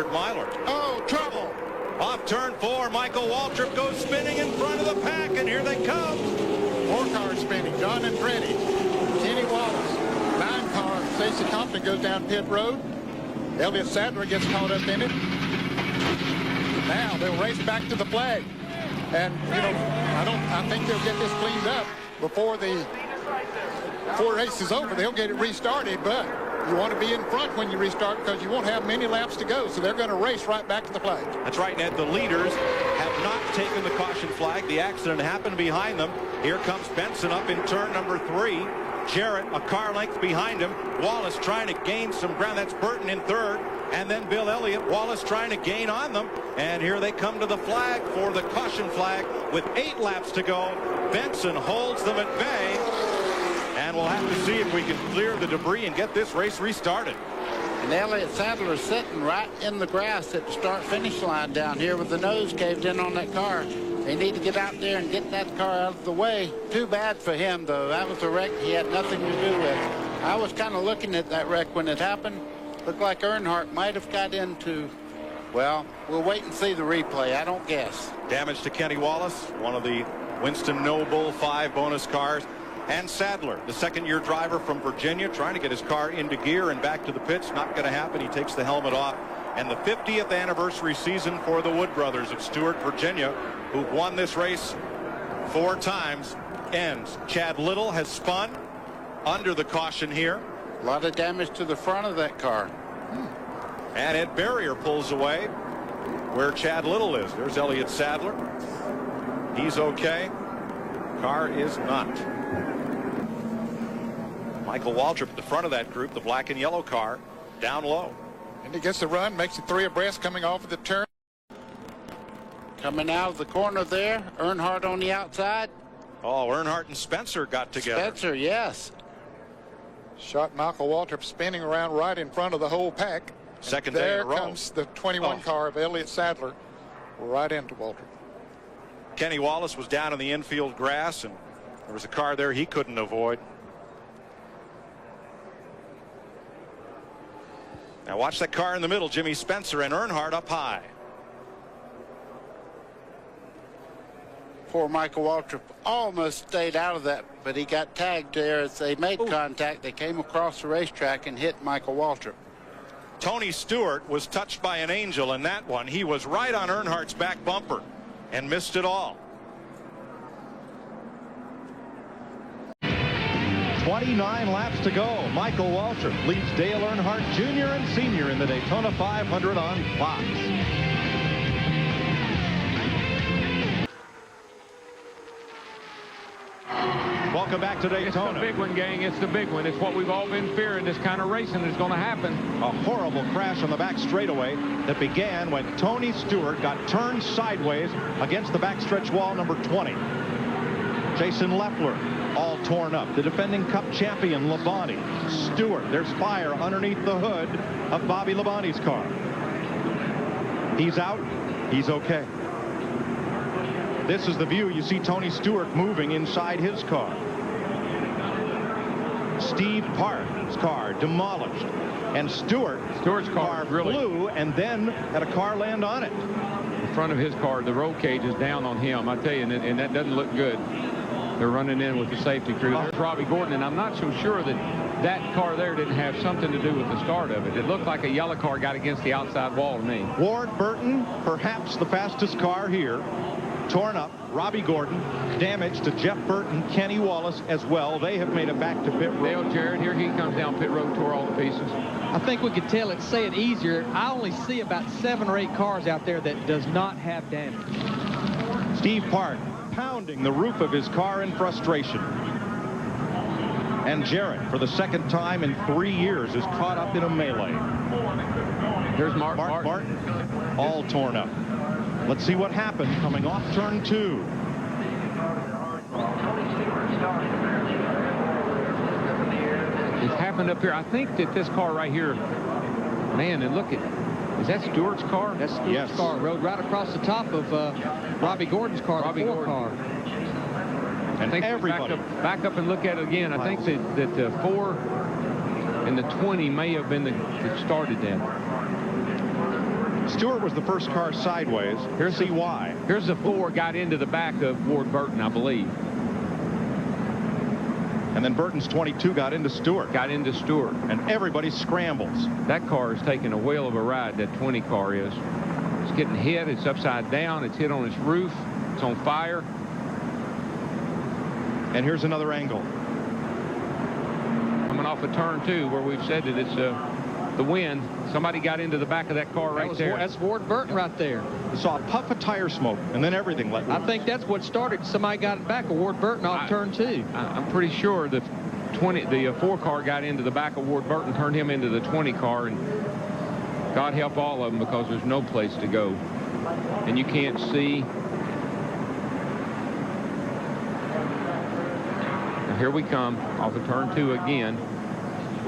Kurt Myler. Oh, trouble. Off turn 4, Michael Waltrip goes spinning in front of the pack, and here they come. 4 cars spinning. John Andretti, Kenny Wallace, 9 car. Stacey Compton goes down pit road. Elliott Sadler gets caught up in it. Now they'll race back to the flag. And, you know, I think they'll get this cleaned up before the 4 races over. They'll get it restarted, but you want to be in front when you restart because you won't have many laps to go. So they're going to race right back to the flag. That's right, Ned. The leaders have not taken the caution flag. The accident happened behind them. Here comes Benson up in turn number 3. Jarrett a car length behind him. Wallace trying to gain some ground. That's Burton in third. And then Bill Elliott. Wallace trying to gain on them. And here they come to the flag for the caution flag with 8 laps to go. Benson holds them at bay. And we'll have to see if we can clear the debris and get this race restarted. And Elliott Sadler is sitting right in the grass at the start-finish line down here with the nose caved in on that car. They need to get out there and get that car out of the way. Too bad for him, though. That was a wreck he had nothing to do with. I was kind of looking at that wreck when it happened. Looked like Earnhardt might have got into, well, we'll wait and see the replay. I don't guess. Damage to Kenny Wallace, one of the Winston Noble 5 bonus cars. And Sadler, the second-year driver from Virginia, trying to get his car into gear and back to the pits. Not going to happen. He takes the helmet off. And the 50th anniversary season for the Wood brothers of Stewart, Virginia, who've won this race 4 times, ends. Chad Little has spun under the caution here. A lot of damage to the front of that car. And Ed Barrier pulls away where Chad Little is. There's Elliott Sadler. He's okay. Car is not. Michael Waltrip at the front of that group, the black and yellow car, down low. And he gets the run, makes it 3 abreast coming off of the turn. Coming out of the corner there, Earnhardt on the outside. Oh, Earnhardt and Spencer got together. Spencer, yes. Shot Michael Waltrip spinning around right in front of the whole pack. Second day in a row. There comes the 21 car of Elliott Sadler right into Waltrip. Kenny Wallace was down in the infield grass, and there was a car there he couldn't avoid. Now watch that car in the middle, Jimmy Spencer and Earnhardt up high. Poor Michael Waltrip almost stayed out of that, but he got tagged there as they made contact. They came across the racetrack and hit Michael Waltrip. Tony Stewart was touched by an angel in that one. He was right on Earnhardt's back bumper and missed it all. 29 laps to go. Michael Waltrip leads Dale Earnhardt Jr. and Sr. in the Daytona 500 on Fox. Welcome back to Daytona. It's the big one, gang. It's the big one. It's what we've all been fearing. This kind of racing is going to happen. A horrible crash on the back straightaway that began when Tony Stewart got turned sideways against the backstretch wall number 20. Jason Leffler all torn up. The defending Cup champion Labonte. Stewart, there's fire underneath the hood of Bobby Labonte's car. He's out. He's okay. This is the view. You see Tony Stewart moving inside his car. Steve Park's car demolished. And Stewart's car flew and then had a car land on it. The front of his car, the roll cage is down on him. I tell you, and that doesn't look good. They're running in with the safety crew. There's Robbie Gordon, and I'm not so sure that car there didn't have something to do with the start of it. It looked like a yellow car got against the outside wall to me. Ward Burton, perhaps the fastest car here, torn up. Robbie Gordon, damage to Jeff Burton, Kenny Wallace as well. They have made it back to pit road. Dale Jarrett, here he comes down pit road, tore all the pieces. I think we could tell it, say it easier. I only see about 7 or 8 cars out there that does not have damage. Steve Park pounding the roof of his car in frustration. And Jarrett, for the second time in 3 years, is caught up in a melee. Here's Mark Martin, all torn up. Let's see what happened coming off turn 2. It's happened up here. I think that this car right here, man, and look at, is that Stewart's car? That's Stewart's car. Rode right across the top of Robbie Gordon's car, the 4 car. And I think everybody back up and look at it again. I think that the 4 and the 20 may have been that started that. Stewart was the first car sideways. Here's See why. Here's the 4 got into the back of Ward Burton, I believe. And then Burton's 22 got into Stewart. Got into Stewart. And everybody scrambles. That car is taking a whale of a ride, that 20 car is. It's getting hit. It's upside down. It's hit on its roof. It's on fire. And here's another angle. Coming off of turn 2 where we've said that it's the wind. Somebody got into the back of that car right there. That's Ward Burton right there. You saw a puff of tire smoke, and then everything let loose. I think that's what started. Somebody got it back of Ward Burton off turn 2. I'm pretty sure the 4 car got into the back of Ward Burton, turned him into the 20 car, and God help all of them because there's no place to go. And you can't see. And here we come off of turn 2 again.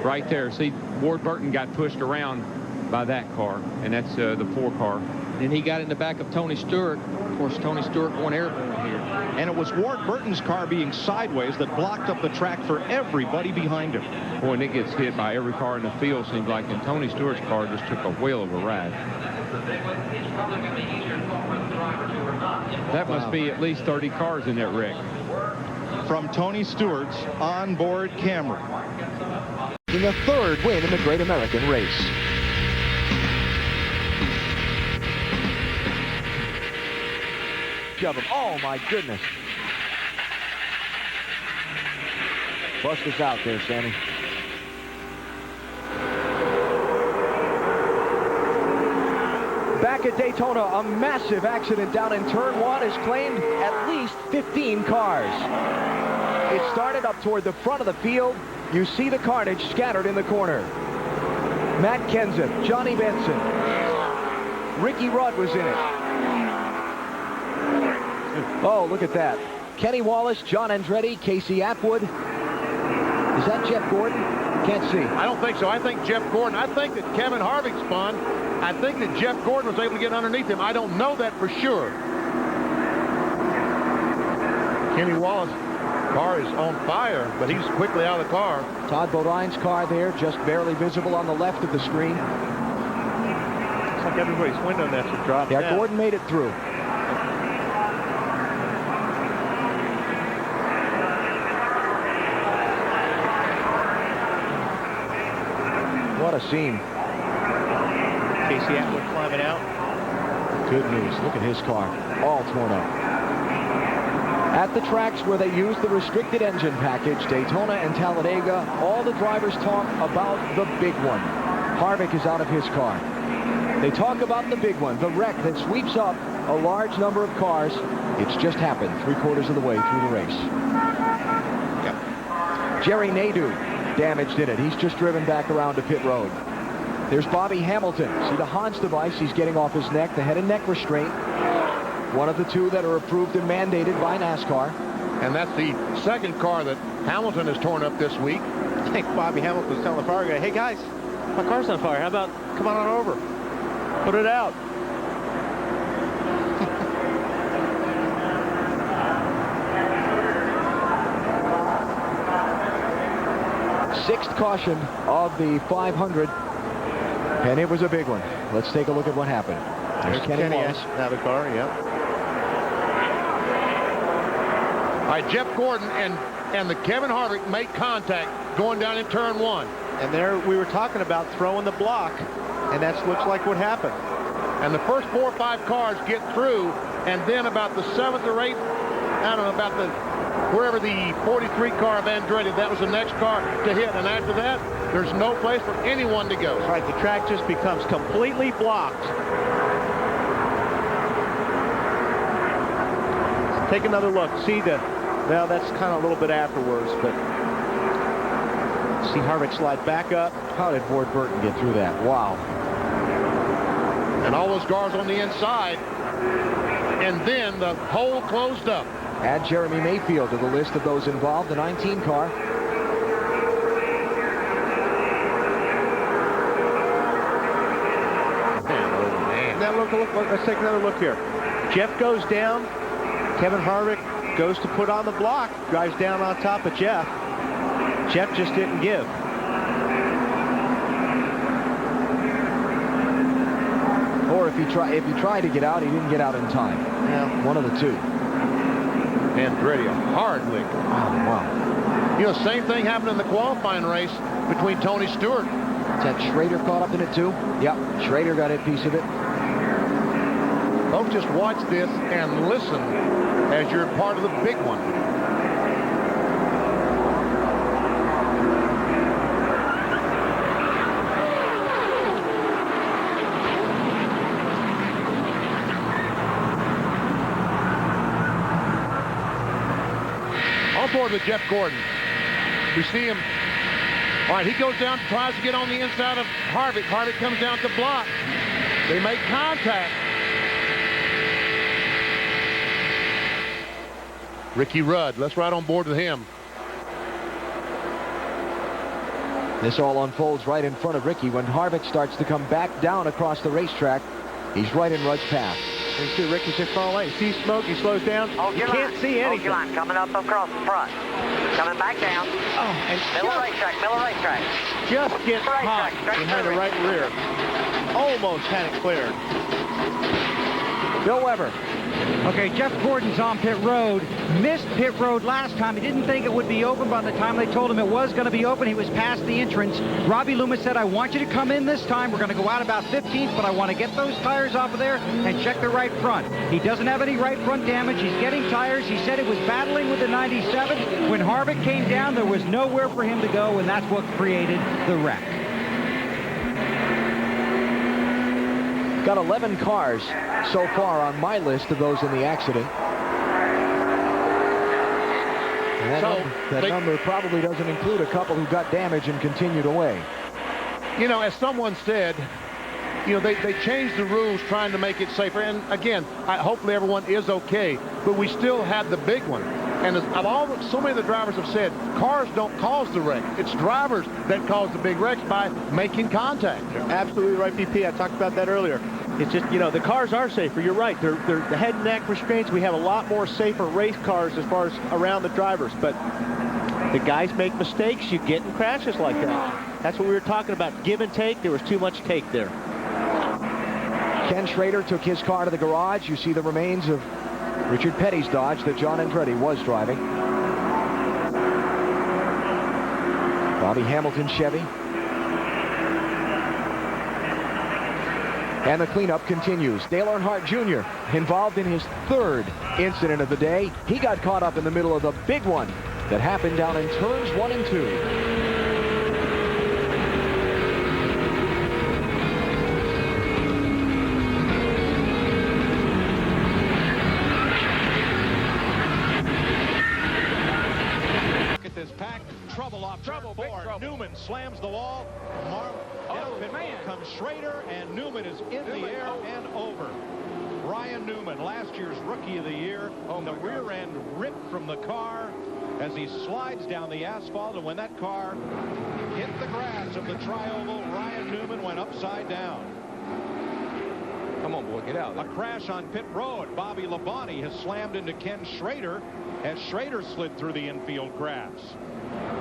Right there. See, Ward Burton got pushed around by that car, and that's the 4 car. And he got in the back of Tony Stewart. Of course, Tony Stewart went airborne here. And it was Ward Burton's car being sideways that blocked up the track for everybody behind him. Boy, and it gets hit by every car in the field, seems like. And Tony Stewart's car just took a whale of a ride. That must be at least 30 cars in that wreck. From Tony Stewart's onboard camera. In the 3rd win in the Great American Race. Of them. Oh my goodness. Bust us out there, Sammy. Back at Daytona, a massive accident down in turn 1 has claimed at least 15 cars. It started up toward the front of the field. You see the carnage scattered in the corner. Matt Kenseth, Johnny Benson, Ricky Rudd was in it. Oh, look at that. Kenny Wallace, John Andretti, Casey Atwood. Is that Jeff Gordon? Can't see. I don't think so. I think Jeff Gordon. I think that Kevin Harvick spun. I think that Jeff Gordon was able to get underneath him. I don't know that for sure. Kenny Wallace' car is on fire, but he's quickly out of the car. Todd Bodine's car there, just barely visible on the left of the screen. Looks like everybody's window nets are dropped down. Gordon made it through. What a scene. Casey Atwood climbing out. Good news. Look at his car. All torn up. At the tracks where they use the restricted engine package, Daytona and Talladega, all the drivers talk about the big one. Harvick is out of his car. They talk about the big one, the wreck that sweeps up a large number of cars. It's just happened 3/4 of the way through the race. Yep. Jerry Nadeau damaged in it. He's just driven back around to pit road. There's Bobby Hamilton. See the Hans device he's getting off his neck, the head and neck restraint. One of the 2 that are approved and mandated by NASCAR. And that's the 2nd car that Hamilton has torn up this week. I think Bobby Hamilton was telling the fire guy, hey guys, my car's on fire. How about come on over? Put it out. Sixth caution of the 500. And it was a big one. Let's take a look at what happened. There's Kenny Wallace. Out of the car, yeah. All right, Jeff Gordon and the Kevin Harvick make contact going down in turn 1. And there we were talking about throwing the block, and that looks like what happened. And the first 4 or 5 cars get through, and then about the 7th or 8th, I don't know, about wherever the 43 car of Andretti, that was the next car to hit. And after that, there's no place for anyone to go. Right, the track just becomes completely blocked. Take another look. See well, that's kind of a little bit afterwards, but see Harvick slide back up. How did Ward Burton get through that? Wow. And all those cars on the inside. And then the hole closed up. Add Jeremy Mayfield to the list of those involved, the 19 car. Now look, let's take another look here. Jeff goes down. Kevin Harvick goes to put on the block, drives down on top of Jeff. Jeff just didn't give. Or if he tried to get out, he didn't get out in time. Yeah. One of the two. Andretti, a hard lick. Oh, wow. You know, same thing happened in the qualifying race between Tony Stewart. Is that Schrader caught up in it too? Yep, Schrader got a piece of it. Folks, just watch this and listen as you're part of the big one. On board with Jeff Gordon. We see him. All right, he goes down, tries to get on the inside of Harvick. Harvick comes down to block. They make contact. Ricky Rudd, let's ride on board with him. This all unfolds right in front of Ricky when Harvick starts to come back down across the racetrack. He's right in Rudd's path. You see Ricky's in far away. See smoke, he slows down. You can't see anything. Hold your line, coming up across the front. Coming back down. Oh, and Miller racetrack. just gets caught behind the right rear. Almost had it cleared. Bill Weber. Okay, Jeff Gordon's on pit road. Missed pit road last time. He didn't think it would be open by the time they told him it was going to be open. He was past the entrance. Robbie Loomis said, I want you to come in this time. We're going to go out about 15th, but I want to get those tires off of there and check the right front. He doesn't have any right front damage. He's getting tires. He said it was battling with the 97. When Harvick came down, there was nowhere for him to go, and that's what created the wreck. Got 11 cars so far on my list of those in the accident. And that number probably doesn't include a couple who got damage and continued away. You know, as someone said, you know, they changed the rules trying to make it safer. And again, hopefully everyone is okay. But we still had the big one. And so many of the drivers have said, cars don't cause the wreck. It's drivers that cause the big wrecks by making contact. Absolutely right, BP. I talked about that earlier. It's just, you know, the cars are safer. You're right. They're the head and neck restraints. We have a lot more safer race cars as far as around the drivers. But the guys make mistakes. You get in crashes like that. That's what we were talking about. Give and take. There was too much take there. Ken Schrader took his car to the garage. You see the remains of Richard Petty's Dodge that John Andretti was driving. Bobby Hamilton's Chevy. And the cleanup continues. Dale Earnhardt Jr. involved in his third incident of the day. He got caught up in the middle of the big one that happened down in turns 1 and 2. Newman slams the wall. Comes Schrader, and Newman is in the air and over. Ryan Newman, last year's Rookie of the Year. The rear end ripped from the car as he slides down the asphalt, and when that car hit the grass of the tri-oval, Ryan Newman went upside down. Come on, boy, get out. A crash on pit road. Bobby Labonte has slammed into Ken Schrader as Schrader slid through the infield grass.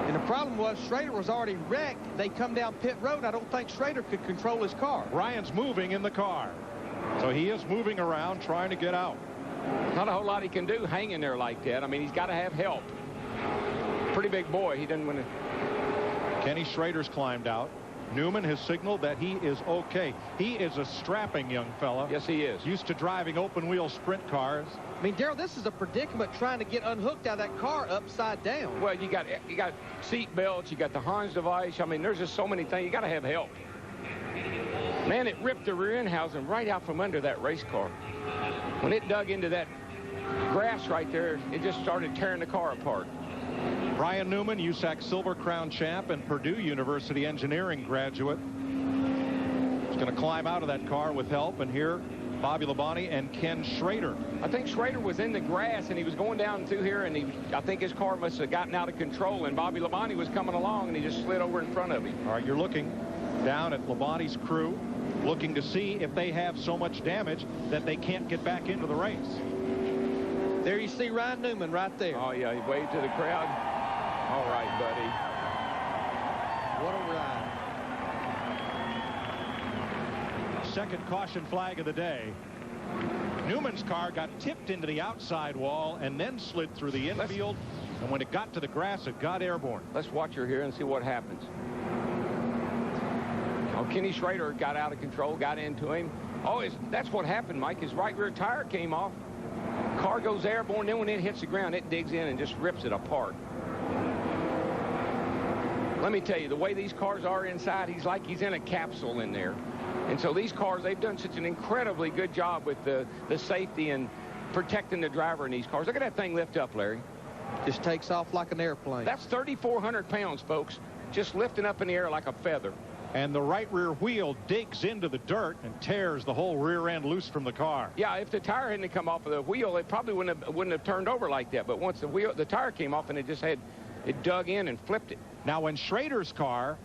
And the problem was Schrader was already wrecked. They come down pit road. I don't think Schrader could control his car. Ryan's moving in the car. So he is moving around trying to get out. Not a whole lot he can do hanging there like that. I mean, he's got to have help. Pretty big boy. He doesn't want to. Kenny Schrader's climbed out. Newman has signaled that he is okay. He is a strapping young fella. Yes, he is. Used to driving open-wheel sprint cars. I mean, Darrell, this is a predicament trying to get unhooked out of that car upside down. Well, you got seat belts, you got the Hans device. I mean, there's just so many things. You got to have help. Man, it ripped the rear end housing right out from under that race car. When it dug into that grass right there, it just started tearing the car apart. Ryan Newman, USAC Silver Crown champ and Purdue University engineering graduate. He's going to climb out of that car with help, and here Bobby Labonte and Ken Schrader. I think Schrader was in the grass and he was going down through here, and I think his car must have gotten out of control, and Bobby Labonte was coming along and he just slid over in front of him. All right, you're looking down at Labonte's crew, looking to see if they have so much damage that they can't get back into the race. There you see Ryan Newman right there. Oh, yeah, he waved to the crowd. All right, buddy. What a ride. second caution flag of the day. Newman's car got tipped into the outside wall and then slid through the infield. And when it got to the grass, it got airborne. Let's watch her here and see what happens. Oh, Kenny Schrader got out of control, got into him. Oh, that's what happened, Mike. His right rear tire came off. Car goes airborne. Then when it hits the ground, it digs in and just rips it apart. Let me tell you, the way these cars are inside, he's like he's in a capsule in there. And so these cars, they've done such an incredibly good job with the safety and protecting the driver in these cars. Look at that thing lift up, Larry. Just takes off like an airplane. That's 3,400 pounds, folks, just lifting up in the air like a feather. And the right rear wheel digs into the dirt and tears the whole rear end loose from the car. Yeah, if the tire hadn't come off of the wheel, it probably wouldn't have turned over like that. But once the tire came off, and it dug in and flipped it. Now, when Schrader's car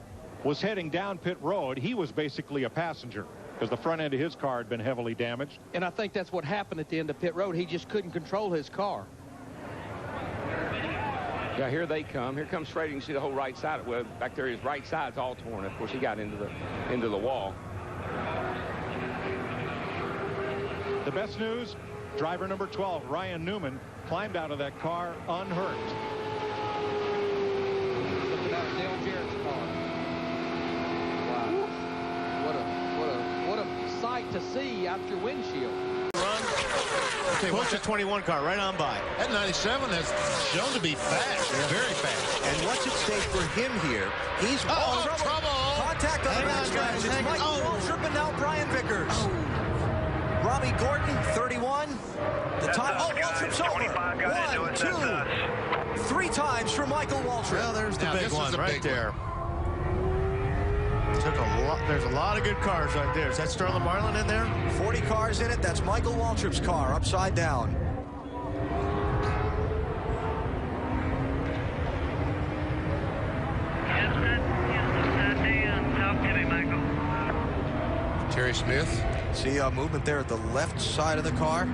was heading down pit road, he was basically a passenger because the front end of his car had been heavily damaged. And I think that's what happened at the end of pit road. He just couldn't control his car. Yeah, here they come. Here comes Schrader. You can see the whole right side. Well, back there, his right side's all torn. Of course, he got into the wall. The best news, driver number 12, Ryan Newman, climbed out of that car unhurt. Look at that Dale Jarrett's car. Wow. What a sight to see out your windshield. Close to 21 car right on by. That 97 has shown to be fast, very fast. And what's at stake for him here? He's trouble. Contact on the backstretch. It's Mike Waltrip and now Brian Vickers. Robbie Gordon, 31. The time. Waltrip's over. 1, 2, 3 times for Michael Waltrip. Well, there's the big one right there. Took a lot. There's a lot of good cars right there. Is that Sterling Marlin in there? 40 cars in it. That's Michael Waltrip's car upside down. Terry Smith. See movement there at the left side of the car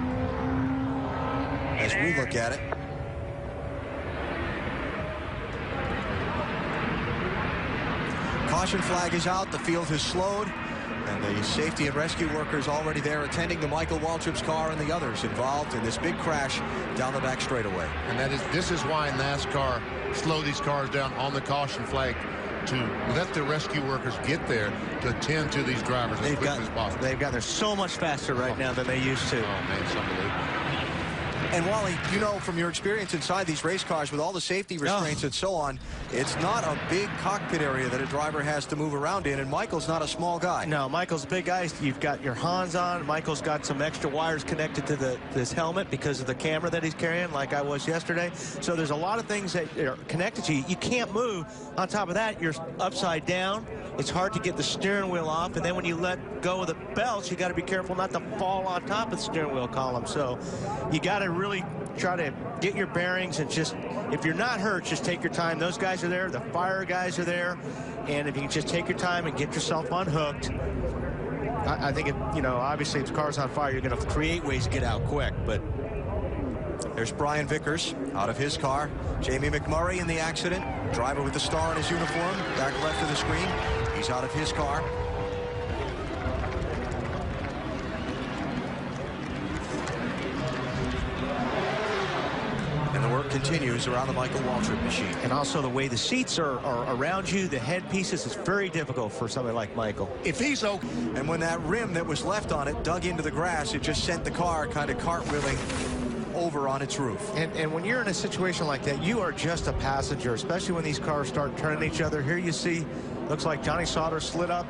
as we look at it. Caution flag is out. The field has slowed. And the safety and rescue workers already there attending to Michael Waltrip's car and the others involved in this big crash down the back straightaway. And this is why NASCAR slow these cars down on the caution flag to let the rescue workers get there to attend to these drivers as quickly as possible. They're so much faster right now than they used to. Oh, man, it's unbelievable. And Wally, you know from your experience inside these race cars with all the safety restraints and so on, it's not a big cockpit area that a driver has to move around in, and Michael's not a small guy. No, Michael's a big guy. You've got your Hans on. Michael's got some extra wires connected to this helmet because of the camera that he's carrying, like I was yesterday. So there's a lot of things that are connected to you. You can't move. On top of that, you're upside down. It's hard to get the steering wheel off, and then when you let go of the belts, you got to be careful not to fall on top of the steering wheel column. So you got to really try to get your bearings and just, if you're not hurt, just take your time. Those guys are there. The fire guys are there. And if you can just take your time and get yourself unhooked, I think, obviously if the car's on fire, you're going to create ways to get out quick. But there's Brian Vickers out of his car. Jamie McMurray in the accident. Driver with the star in his uniform. Back left of the screen. He's out of his car. And the work continues around the Michael Waltrip machine. And also the way the seats are around you, the headpieces, is very difficult for somebody like Michael. If he's okay. And when that rim that was left on it dug into the grass, it just sent the car kind of cartwheeling over on its roof. And when you're in a situation like that, you are just a passenger, especially when these cars start turning each other. Here you see, looks like Johnny Sauter slid up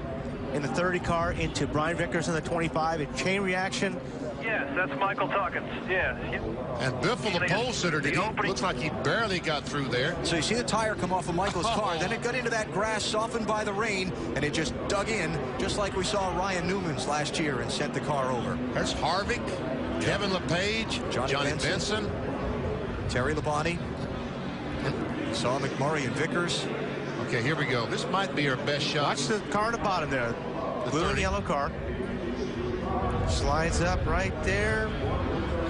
in the 30 car into Brian Vickers in the 25. A chain reaction. Yes, that's Michael Talkins. Yes. And Biffle, the pole sitter, looks like he barely got through there. So you see the tire come off of Michael's car, then it got into that grass softened by the rain, and it just dug in, just like we saw Ryan Newman's last year, and sent the car over. There's Harvick, Kevin LePage, Johnny Benson, Terry Labonte. Saw McMurray and Vickers. Okay, here we go. This might be our best shot. Watch the car at the bottom there. The blue and yellow car. Slides up right there.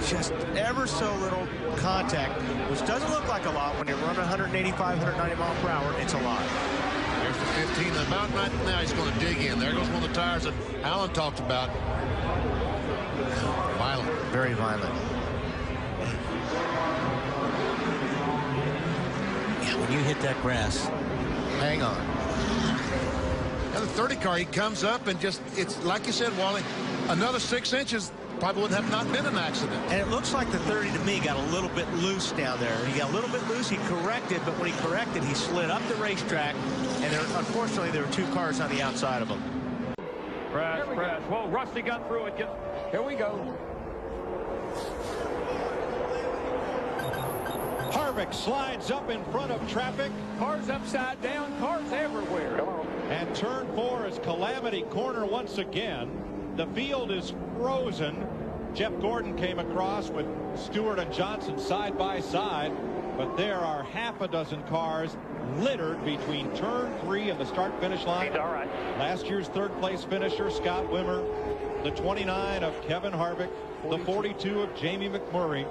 Just ever so little contact, which doesn't look like a lot when you're running 185, 190 miles per hour. It's a lot. There's the 15. About right now, he's going to dig in. There goes one of the tires that Alan talked about. Violent. Very violent. Yeah, when you hit that grass, hang on. And the 30 car, he comes up and just, it's like you said, Wally, another 6 inches, probably would have not been an accident. And it looks like the 30 to me got a little bit loose down there. He got a little bit loose, he corrected, but when he corrected, he slid up the racetrack, and unfortunately, there were 2 cars on the outside of him. Crash. Whoa, Rusty got through it. Here we go. Harvick slides up in front of traffic. Cars upside down, cars everywhere. Come on. And turn 4 is calamity corner once again. The field is frozen. Jeff Gordon came across with Stewart and Johnson side by side, but there are half a dozen cars littered between turn 3 and the start-finish line. He's all right. Last year's third-place finisher, Scott Wimmer, the 29 of Kevin Harvick, the 42 of Jamie McMurray.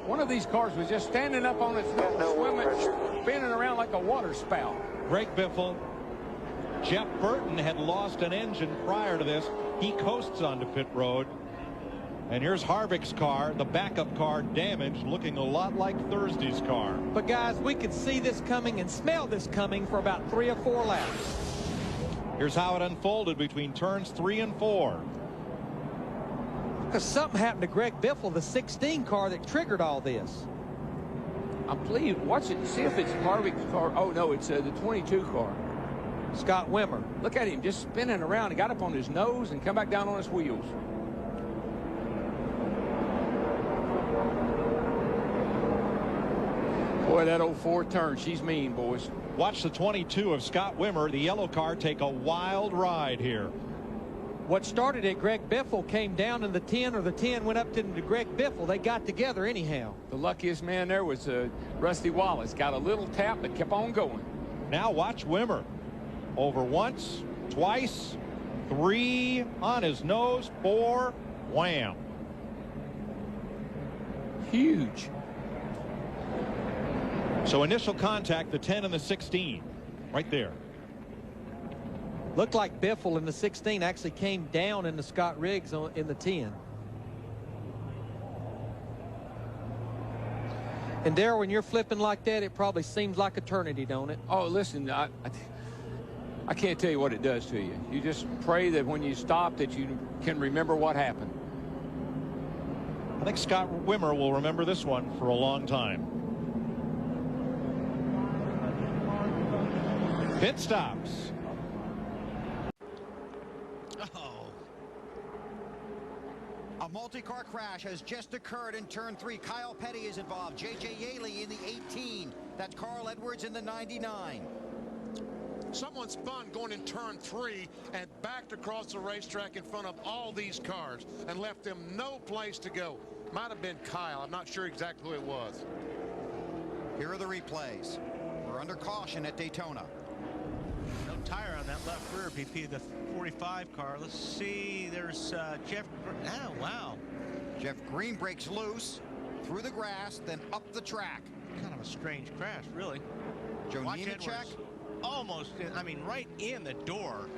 One of these cars was just standing up on its nose, swimming, spinning around like a water spout. Greg Biffle. Jeff Burton had lost an engine prior to this. He coasts onto pit road. And here's Harvick's car, the backup car damaged, looking a lot like Thursday's car. But guys, we could see this coming and smell this coming for about 3 or 4 laps. Here's how it unfolded between turns 3 and 4. Because something happened to Greg Biffle, the 16 car that triggered all this. I'm pleased. Watch it. See if it's Harvick's car. Oh, no, it's the 22 car. Scott Wimmer. Look at him just spinning around. He got up on his nose and come back down on his wheels. Boy, that old Ford turn. She's mean, boys. Watch the 22 of Scott Wimmer, the yellow car, take a wild ride here. What started at Greg Biffle came down in the 10, or the 10 went up to Greg Biffle. They got together anyhow. The luckiest man there was Rusty Wallace. Got a little tap but kept on going. Now watch Wimmer. Over once, twice, 3 on his nose, 4, wham. Huge. So initial contact, the 10 and the 16, right there. Looked like Biffle in the 16 actually came down into Scott Riggs in the 10. And Darrell, when you're flipping like that, it probably seems like eternity, don't it? Oh, listen, I can't tell you what it does to you. You just pray that when you stop that you can remember what happened. I think Scott Wimmer will remember this one for a long time. Pit stops. A multi-car crash has just occurred in turn 3. Kyle Petty is involved. J.J. Yaley in the 18. That's Carl Edwards in the 99. Someone spun going in turn 3 and backed across the racetrack in front of all these cars and left them no place to go. Might have been Kyle. I'm not sure exactly who it was. Here are the replays. We're under caution at Daytona. No tire on that left rear, BP, the 45 car. Let's see. There's Jeff. Oh, wow. Jeff Green breaks loose through the grass, then up the track. Kind of a strange crash, really. Joe Nemechek almost, I mean, right in the door.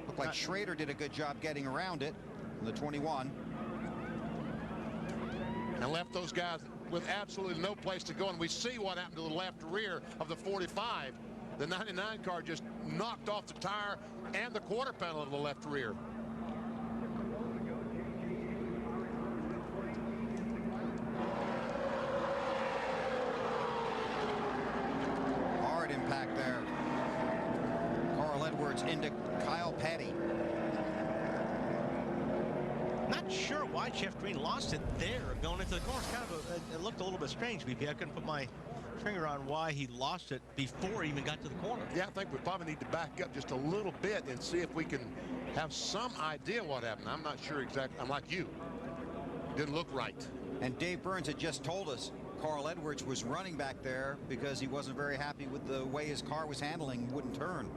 Looked like Schrader did a good job getting around it in the 21. And left those guys with absolutely no place to go. And we see what happened to the left rear of the 45. The 99 car just knocked off the tire and the quarter panel of the left rear. Hard impact there. Carl Edwards into Kyle Petty. Not sure why Jeff Green lost it there going into the corner. Kind of it looked a little bit strange, BP. I couldn't put my finger on why he lost it before he even got to the corner. Yeah, I think we probably need to back up just a little bit and see if we can have some idea what happened. I'm not sure exactly. I'm like you. Didn't look right. And Dave Burns had just told us Carl Edwards was running back there because he wasn't very happy with the way his car was handling, wouldn't turn.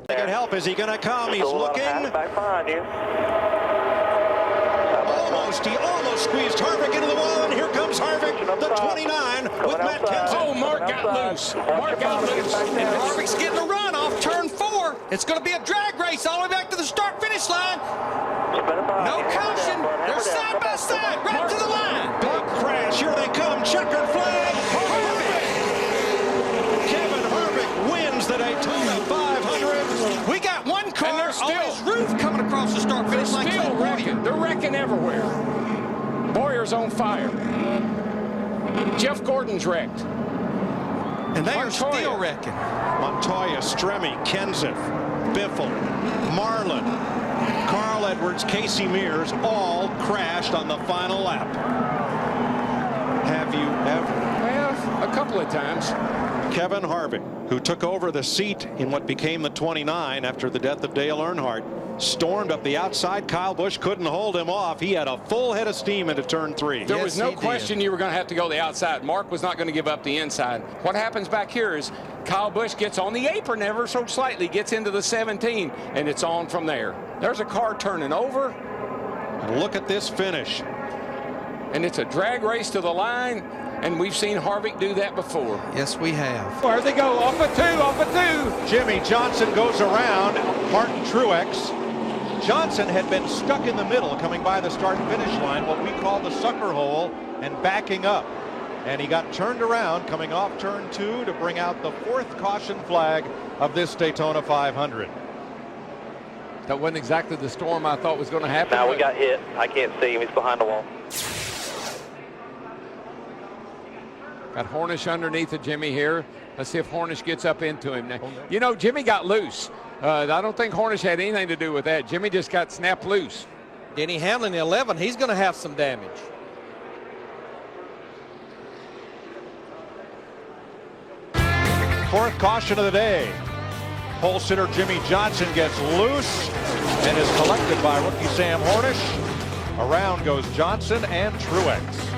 Good help. Is he going to come? He's looking. Back behind you. He almost squeezed Harvick into the wall, and here comes Harvick, the 29, with Matt Kenseth. Oh, Mark got loose. Mark got loose. And Harvick's getting a run on off turn 4. It's going to be a drag race all the way back to the start-finish line. No caution. They're side by side, right to the line. Big crash. Here they come. Checkered flag. Kevin Harvick wins the Daytona 500. We got one car on his roof coming across the start-finish line. Still wrecking. They're wrecking everywhere. Boyer's on fire. Jeff Gordon's wrecked. And they are still wrecking. Montoya, Stremme, Kenseth, Biffle, Marlin, Carl Edwards, Casey Mears all crashed on the final lap. Have you ever? Well, a couple of times. Kevin Harvick, who took over the seat in what became the 29 after the death of Dale Earnhardt, stormed up the outside. Kyle Busch couldn't hold him off. He had a full head of steam into turn 3. There was no question you were going to have to go the outside. Mark was not going to give up the inside. What happens back here is Kyle Busch gets on the apron ever so slightly, gets into the 17, and it's on from there. There's a car turning over. And look at this finish. And it's a drag race to the line, and we've seen Harvick do that before. Yes, we have. Where they go? Off a 2, off a 2. Jimmy Johnson goes around Martin Truex. Johnson had been stuck in the middle coming by the start and finish line, what we call the sucker hole, and backing up. And he got turned around coming off turn 2 to bring out the 4th caution flag of this Daytona 500. That wasn't exactly the storm I thought was going to happen. Now we got hit. I can't see him. He's behind the wall. Got Hornish underneath of Jimmy here. Let's see if Hornish gets up into him. Now, you know, Jimmy got loose. I don't think Hornish had anything to do with that. Jimmy just got snapped loose. Denny Hamlin, the 11, he's going to have some damage. Fourth caution of the day. Pole sitter Jimmy Johnson gets loose and is collected by rookie Sam Hornish. Around goes Johnson and Truex.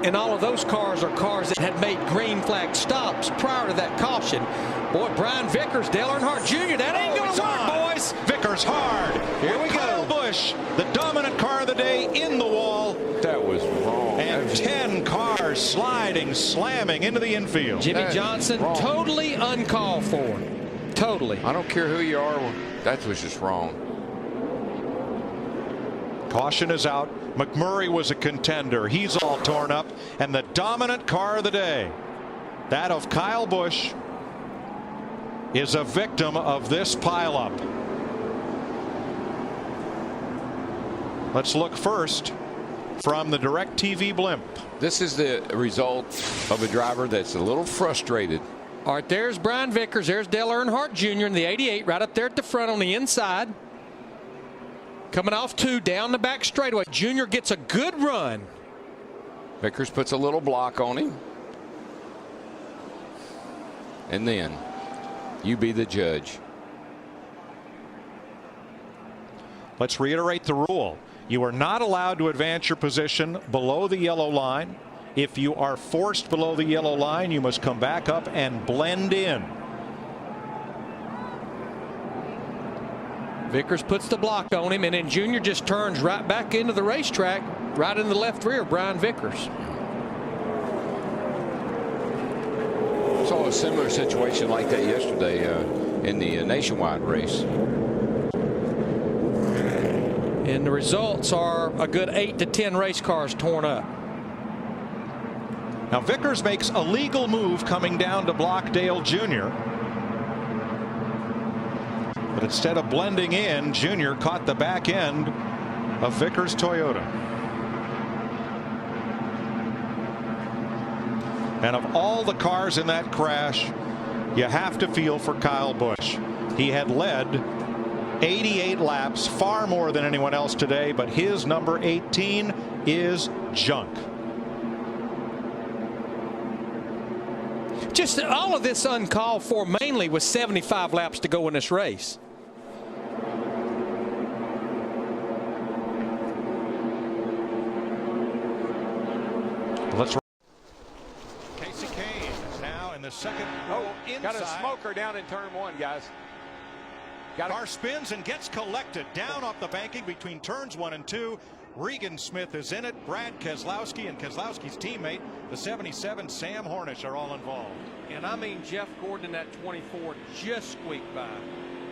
And all of those cars are cars that had made green flag stops prior to that caution. Boy, Brian Vickers, Dale Earnhardt Jr., that ain't going to work, boys. Vickers hard. Here we go. Busch, the dominant car of the day, in the wall. That was wrong. And 10 cars sliding, slamming into the infield. Jimmy Johnson, totally uncalled for. Totally. I don't care who you are. That was just wrong. Caution is out. McMurray was a contender. He's all torn up. And the dominant car of the day, that of Kyle Busch, is a victim of this pileup. Let's look first from the DirecTV blimp. This is the result of a driver that's a little frustrated. All right, there's Brian Vickers. There's Dale Earnhardt Jr. in the 88 right up there at the front on the inside. Coming off 2 down the back straightaway. Junior gets a good run. Vickers puts a little block on him. And then you be the judge. Let's reiterate the rule. You are not allowed to advance your position below the yellow line. If you are forced below the yellow line, you must come back up and blend in. Vickers puts the block on him, and then Junior just turns right back into the racetrack, right in the left rear of Brian Vickers. Saw a similar situation like that yesterday in the nationwide race. And the results are a good 8 to 10 race cars torn up. Now Vickers makes a legal move coming down to block Dale Jr. But instead of blending in, Junior caught the back end of Vickers' Toyota. And of all the cars in that crash, you have to feel for Kyle Busch. He had led 88 laps, far more than anyone else today, but his number 18 is junk. Just all of this uncalled for, mainly with 75 laps to go in this race. Let's. Casey Kane is now in the second row inside. Got a smoker down in turn 1, guys. Car spins and gets collected down off the banking between turns 1 and 2. Regan Smith is in it. Brad Keselowski and Keselowski's teammate, the 77 Sam Hornish, are all involved. And I mean, Jeff Gordon in that 24 just squeaked by.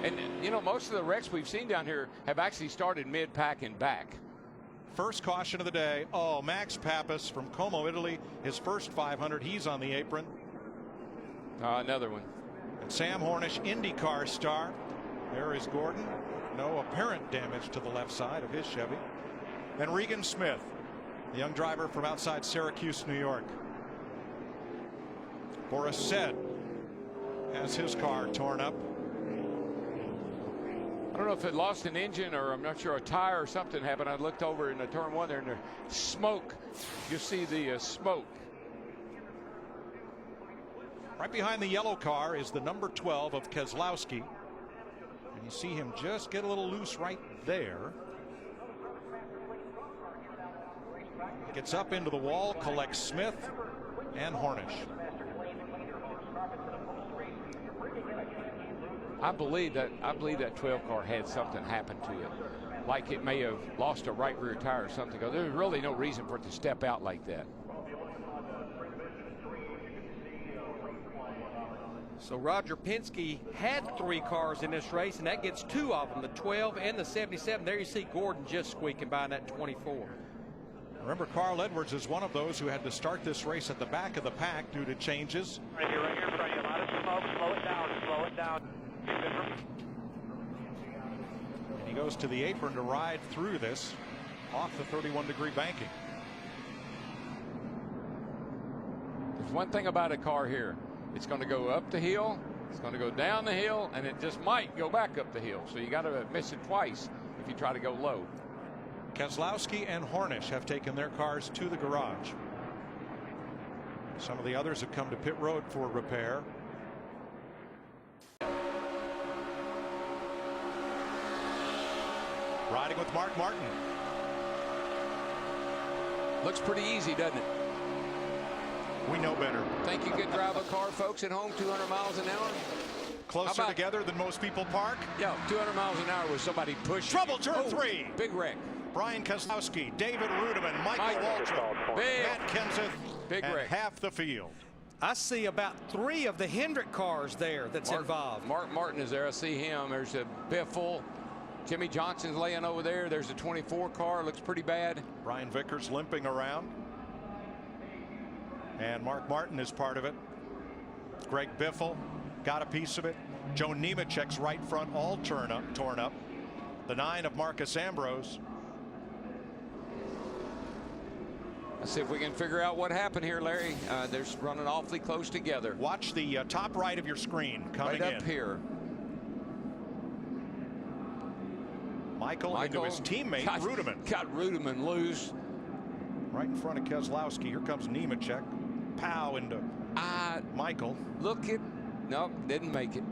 And, you know, most of the wrecks we've seen down here have actually started mid-pack and back. First caution of the day. Oh, Max Pappas from Como, Italy, his first 500. He's on the apron. Another one. And Sam Hornish, IndyCar star. There is Gordon. No apparent damage to the left side of his Chevy. And Regan Smith, the young driver from outside Syracuse, New York. Boris Said has his car torn up. I don't know if it lost an engine or I'm not sure, a tire or something happened. I looked over in the turn one there and there's smoke. You see the smoke. Right behind the yellow car is the number 12 of Keselowski. And you see him just get a little loose right there. Gets up into the wall, collects Smith and Hornish. I believe that 12 car had something happen to it, like it may have lost a right rear tire or something. There's really no reason for it to step out like that. So Roger Penske had 3 cars in this race, and that gets 2 of them, the 12 and the 77. There you see Gordon just squeaking by in that 24. Remember, Carl Edwards is one of those who had to start this race at the back of the pack due to changes. Right here, in front of you. A lot of smoke. Slow it down. And he goes to the apron to ride through this off the 31-degree banking. There's one thing about a car here. It's going to go up the hill, it's going to go down the hill, and it just might go back up the hill. So you got to miss it twice if you try to go low. Keselowski and Hornish have taken their cars to the garage. Some of the others have come to pit road for repair. Riding with Mark Martin. Looks pretty easy, doesn't it? We know better. Think you could drive a car, folks, at home 200 miles an hour? Closer together than most people park? Yeah, 200 miles an hour with somebody pushing. Trouble, turn 3. Big wreck. Brian Keselowski, David Rudeman, Michael Waltrip, Matt Kenseth, and wreck. Half the field. I see about 3 of the Hendrick cars there that's involved. Mark Martin is there. I see him. There's a Biffle. Jimmy Johnson's laying over there. There's a 24 car. Looks pretty bad. Brian Vickers limping around. And Mark Martin is part of it. Greg Biffle got a piece of it. Joe Nemechek's right front all torn up. The 9 of Marcus Ambrose. Let's see if we can figure out what happened here, Larry. They're running awfully close together. Watch the top right of your screen coming right up in. Here. Michael into his teammate Rudeman. Got Rudeman loose. Right in front of Keselowski. Here comes Nemechek. Pow into Michael. Look at, nope, didn't make it.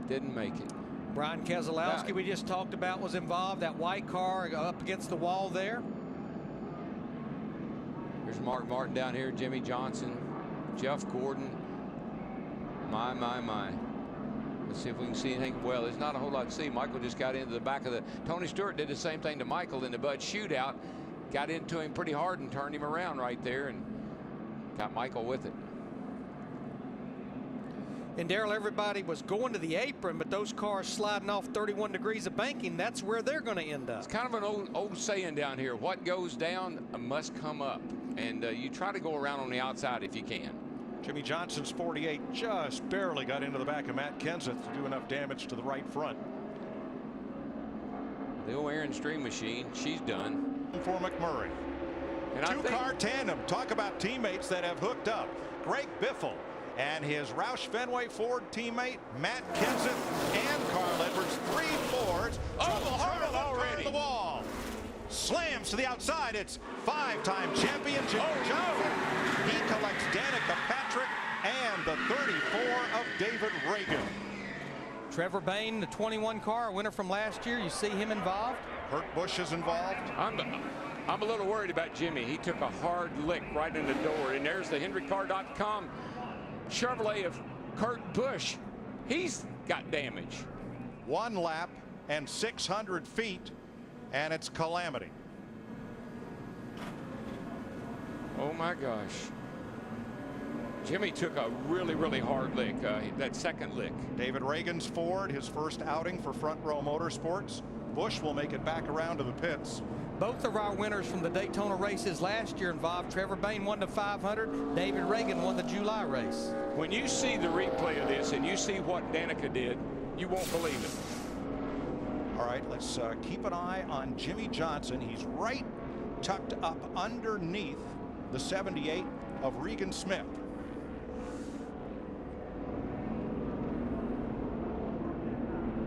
Didn't make it. Brian Keselowski, we just talked about, was involved. That white car up against the wall there. There's Mark Martin down here, Jimmy Johnson, Jeff Gordon. My. Let's see if we can see anything. Well, there's not a whole lot to see. Michael just got into the back of the. Tony Stewart did the same thing to Michael in the Bud shootout. Got into him pretty hard and turned him around right there and got Michael with it. And Darrell, everybody was going to the apron, but those cars sliding off 31 degrees of banking, that's where they're going to end up. It's kind of an old saying down here. What goes down must come up. And you try to go around on the outside if you can. Jimmy Johnson's 48 just barely got into the back of Matt Kenseth to do enough damage to the right front. The old Aaron Stream machine, she's done. For McMurray. And two-car tandem. Talk about teammates that have hooked up. Greg Biffle and his Roush Fenway Ford teammate Matt Kenseth and Carl Edwards. 3 Fords. Trouble already. The wall. Slams to the outside. It's 5-time champion Jimmy Johnson. He collects Danica Patrick and the 34 of David Reagan. Trevor Bayne, the 21 car, winner from last year. You see him involved? Kurt Busch is involved. I'm a little worried about Jimmy. He took a hard lick right in the door. And there's the HendrickCar.com Chevrolet of Kurt Busch. He's got damage. 1 lap and 600 feet, and it's calamity. Oh my gosh. Jimmy took a really hard lick, that second lick. David Reagan's Ford, his first outing for Front Row Motorsports. Busch will make it back around to the pits. Both of our winners from the Daytona races last year involved Trevor Bayne won the 500. David Reagan won the July race. When you see the replay of this and you see what Danica did, you won't believe it. All right, let's keep an eye on Jimmy Johnson. He's right tucked up underneath the 78 of Regan Smith.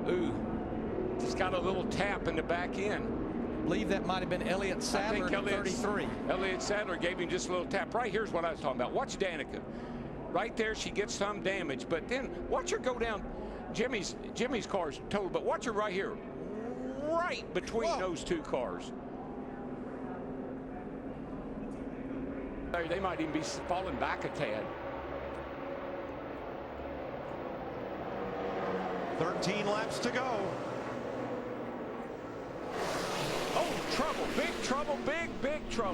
Ooh, just got a little tap in the back end. I believe that might have been Elliott Sadler at 33. Elliott Sadler gave him just a little tap. Right here's what I was talking about. Watch Danica. Right there, she gets some damage, but then watch her go down. Jimmy's car's total, but watch her right here, right between those two cars. They might even be falling back a tad. 13 laps to go. Oh, trouble, big trouble.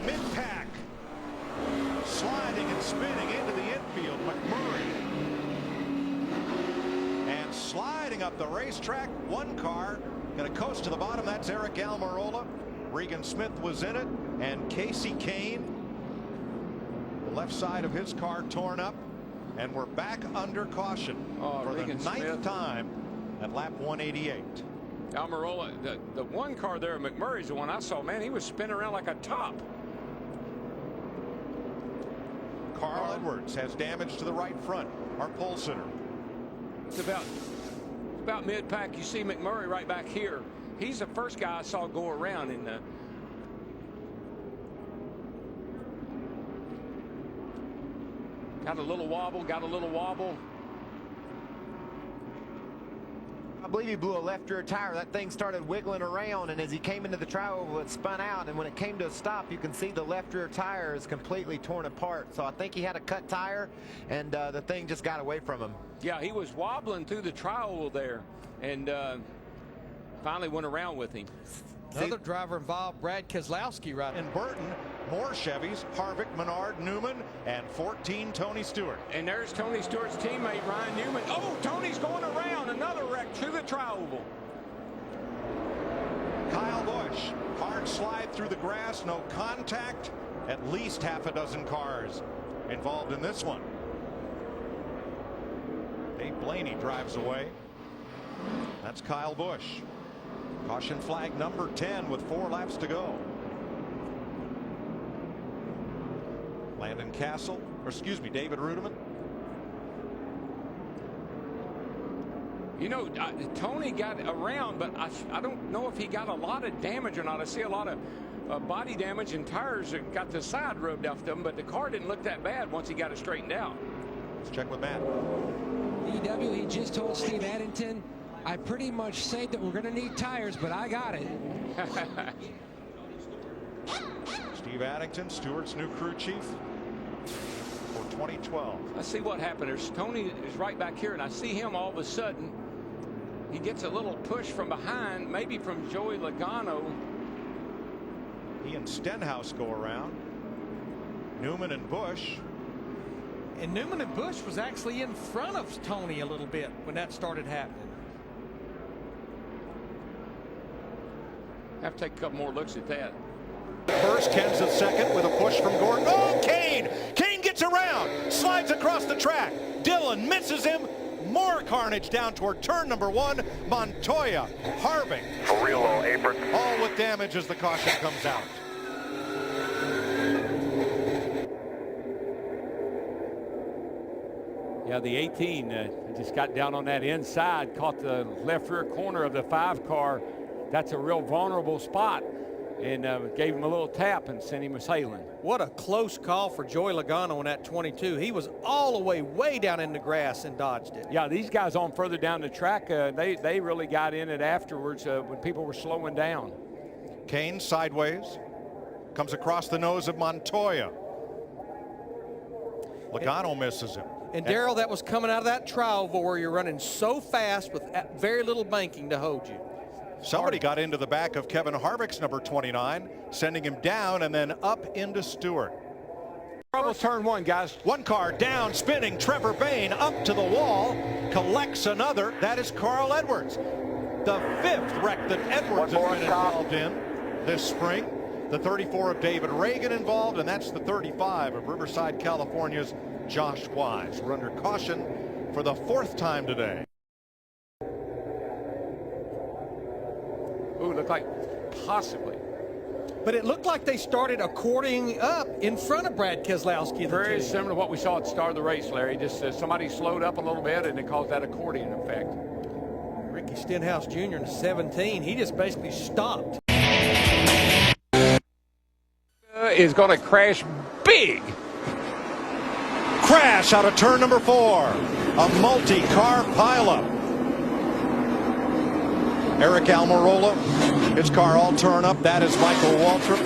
Mid-pack. Sliding and spinning into the infield, McMurray. And sliding up the racetrack, one car going to coast to the bottom. That's Eric Almirola. Regan Smith was in it, and Casey Kane. The left side of his car torn up, and we're back under caution for Regan the ninth Smith. time at lap 188. Almirola, the one car there, McMurray's the one I saw. Man, he was spinning around like a top. Carl Edwards has damage to the right front, our pole sitter. It's about mid-pack. You see McMurray right back here. He's the first guy I saw go around in the. Got a little wobble. I believe he blew a left rear tire. That thing started wiggling around, and as he came into the tri-oval, it spun out, and when it came to a stop, you can see the left rear tire is completely torn apart. So I think he had a cut tire, and the thing just got away from him. Yeah, he was wobbling through the tri-oval there, and finally went around with him. Another driver involved, Brad Keselowski, right? In Burton, more Chevys, Harvick, Menard, Newman, and 14 Tony Stewart. And there's Tony Stewart's teammate, Ryan Newman. Oh, Tony's going around. Another wreck through the tri-oval. Kyle Busch, hard slide through the grass, no contact. At least half a dozen cars involved in this one. Dave Blaney drives away. That's Kyle Busch. Caution flag number 10 with 4 laps to go. Landon Castle, or excuse me, David Rudiman. You know, Tony got around, but I don't know if he got a lot of damage or not. I see a lot of body damage and tires that got the side rubbed off them, but the car didn't look that bad once he got it straightened out. Let's check with Matt. EW, he just told Steve Addington, I pretty much said that we're going to need tires, but I got it. Steve Addington, Stewart's new crew chief for 2012. Let's see what happened. There's Tony is right back here, and I see him all of a sudden. He gets a little push from behind, maybe from Joey Logano. He and Stenhouse go around. Newman and Busch. And Newman and Busch was actually in front of Tony a little bit when that started happening. Have to take a couple more looks at that. First, Ken's at second with a push from Gordon. Oh, Kane! Kane gets around, slides across the track. Dillon misses him. More carnage down toward turn number 1. Montoya, Harvick. For real, all apron. All with damage as the caution comes out. Yeah, the 18 just got down on that inside, caught the left rear corner of the 5 car. That's a real vulnerable spot, and gave him a little tap and sent him sailing. What a close call for Joey Logano on that 22. He was all the way down in the grass and dodged it. Yeah, these guys on further down the track, they really got in it afterwards when people were slowing down. Kane sideways, comes across the nose of Montoya. Logano misses him. And Darrell, that was coming out of that tri-oval where you're running so fast with very little banking to hold you. Somebody got into the back of Kevin Harvick's number 29, sending him down and then up into Stewart. Almost turn one, guys. One car down, spinning. Trevor Bayne up to the wall, collects another. That is Carl Edwards. The 5th wreck that Edwards has been involved in this spring. The 34 of David Reagan involved, and that's the 35 of Riverside, California's Josh Wise. We're under caution for the 4th time today. Ooh, looked like possibly. But it looked like they started accordioning up in front of Brad Keselowski. Very similar to what we saw at the start of the race, Larry. Just somebody slowed up a little bit, and it caused that accordion effect. Ricky Stenhouse Jr. in 17, he just basically stopped. Is going to crash big. Crash out of turn number 4. A multi-car pileup. Eric Almirola, his car all torn up. That is Michael Waltrip,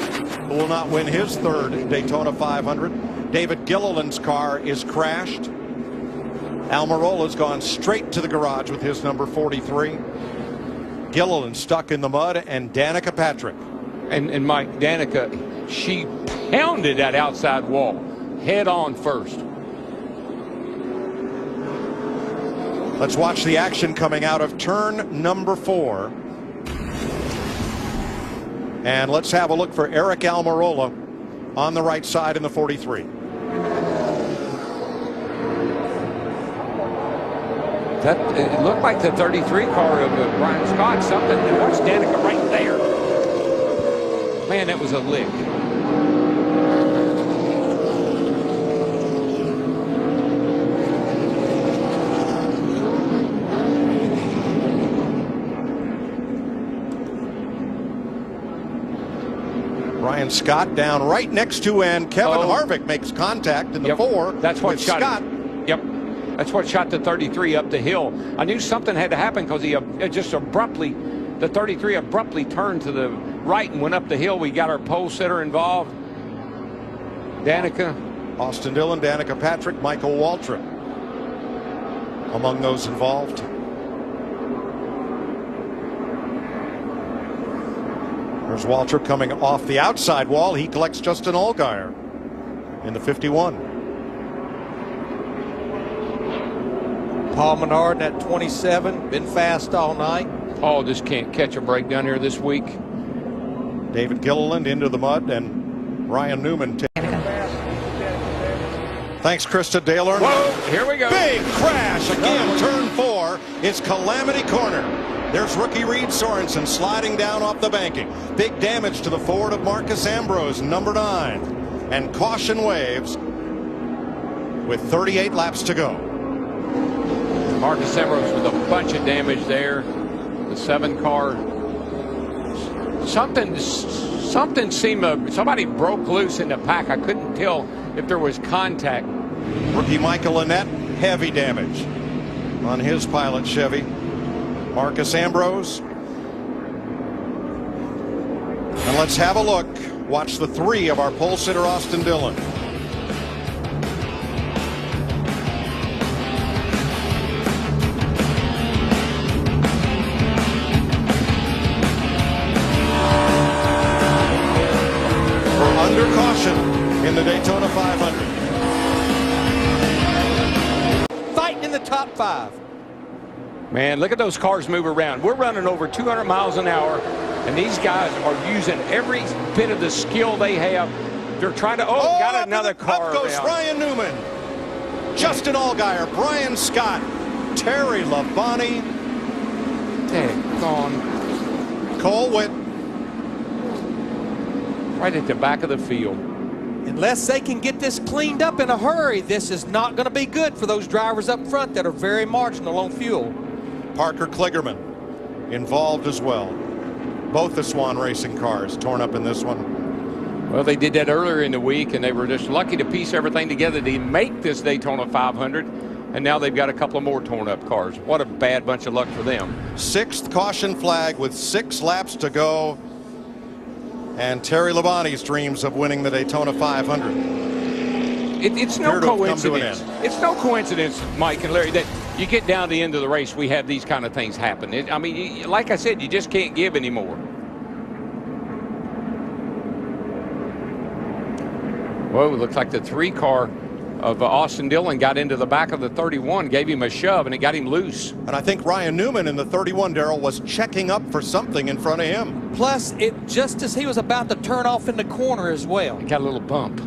who will not win his 3rd Daytona 500. David Gilliland's car is crashed. Almirola's gone straight to the garage with his number 43. Gilliland stuck in the mud, and Danica Patrick. And Mike, Danica, she pounded that outside wall head on first. Let's watch the action coming out of turn number 4. And let's have a look for Eric Almirola on the right side in the 43. It looked like the 33 car of Brian Scott. Something. And watch Danica right there. Man, that was a lick. Brian Scott down right next to, and Kevin Harvick makes contact in the 4. That's what shot Scott. Yep. That's what shot the 33 up the hill. I knew something had to happen because he just abruptly, the 33 abruptly turned to the right and went up the hill. We got our pole sitter involved. Danica. Austin Dillon, Danica Patrick, Michael Waltrip among those involved. There's Waltrip coming off the outside wall. He collects Justin Allgaier in the 51. Paul Menard at 27, been fast all night. Paul just can't catch a break down here this week. David Gilliland into the mud, and Ryan Newman. Thanks, Krista. Dale Earnhardt. Whoa, here we go. Big crash again. Turn 4 is Calamity Corner. There's rookie Reed Sorensen sliding down off the banking. Big damage to the Ford of Marcus Ambrose, number 9. And caution waves with 38 laps to go. Marcus Ambrose with a bunch of damage there. The 7 car. Something seemed, somebody broke loose in the pack. I couldn't tell if there was contact. Rookie Michael Annett, heavy damage on his pilot Chevy. Marcus Ambrose. And let's have a look. Watch the 3 of our pole sitter Austin Dillon. We're under caution in the Daytona 500. Fighting in the top 5. Man, look at those cars move around. We're running over 200 miles an hour, and these guys are using every bit of the skill they have. They're trying to, got another car. Up goes around. Ryan Newman. Justin Allgaier, Brian Scott, Terry Labonte. Gone. Cole Witt. Right at the back of the field. Unless they can get this cleaned up in a hurry, this is not going to be good for those drivers up front that are very marginal on fuel. Parker Kligerman involved as well. Both the Swan Racing cars torn up in this one. Well, they did that earlier in the week, and they were just lucky to piece everything together to make this Daytona 500. And now they've got a couple of more torn up cars. What a bad bunch of luck for them. 6th caution flag with 6 laps to go. And Terry Labonte's dreams of winning the Daytona 500. It's no coincidence. It's no coincidence, Mike and Larry, that you get down to the end of the race, we have these kind of things happen. I mean, like I said, you just can't give anymore. Well, it looks like the 3 car of Austin Dillon got into the back of the 31, gave him a shove, and it got him loose. And I think Ryan Newman in the 31, Darrell, was checking up for something in front of him. Plus, it just as he was about to turn off in the corner as well. He got a little bump.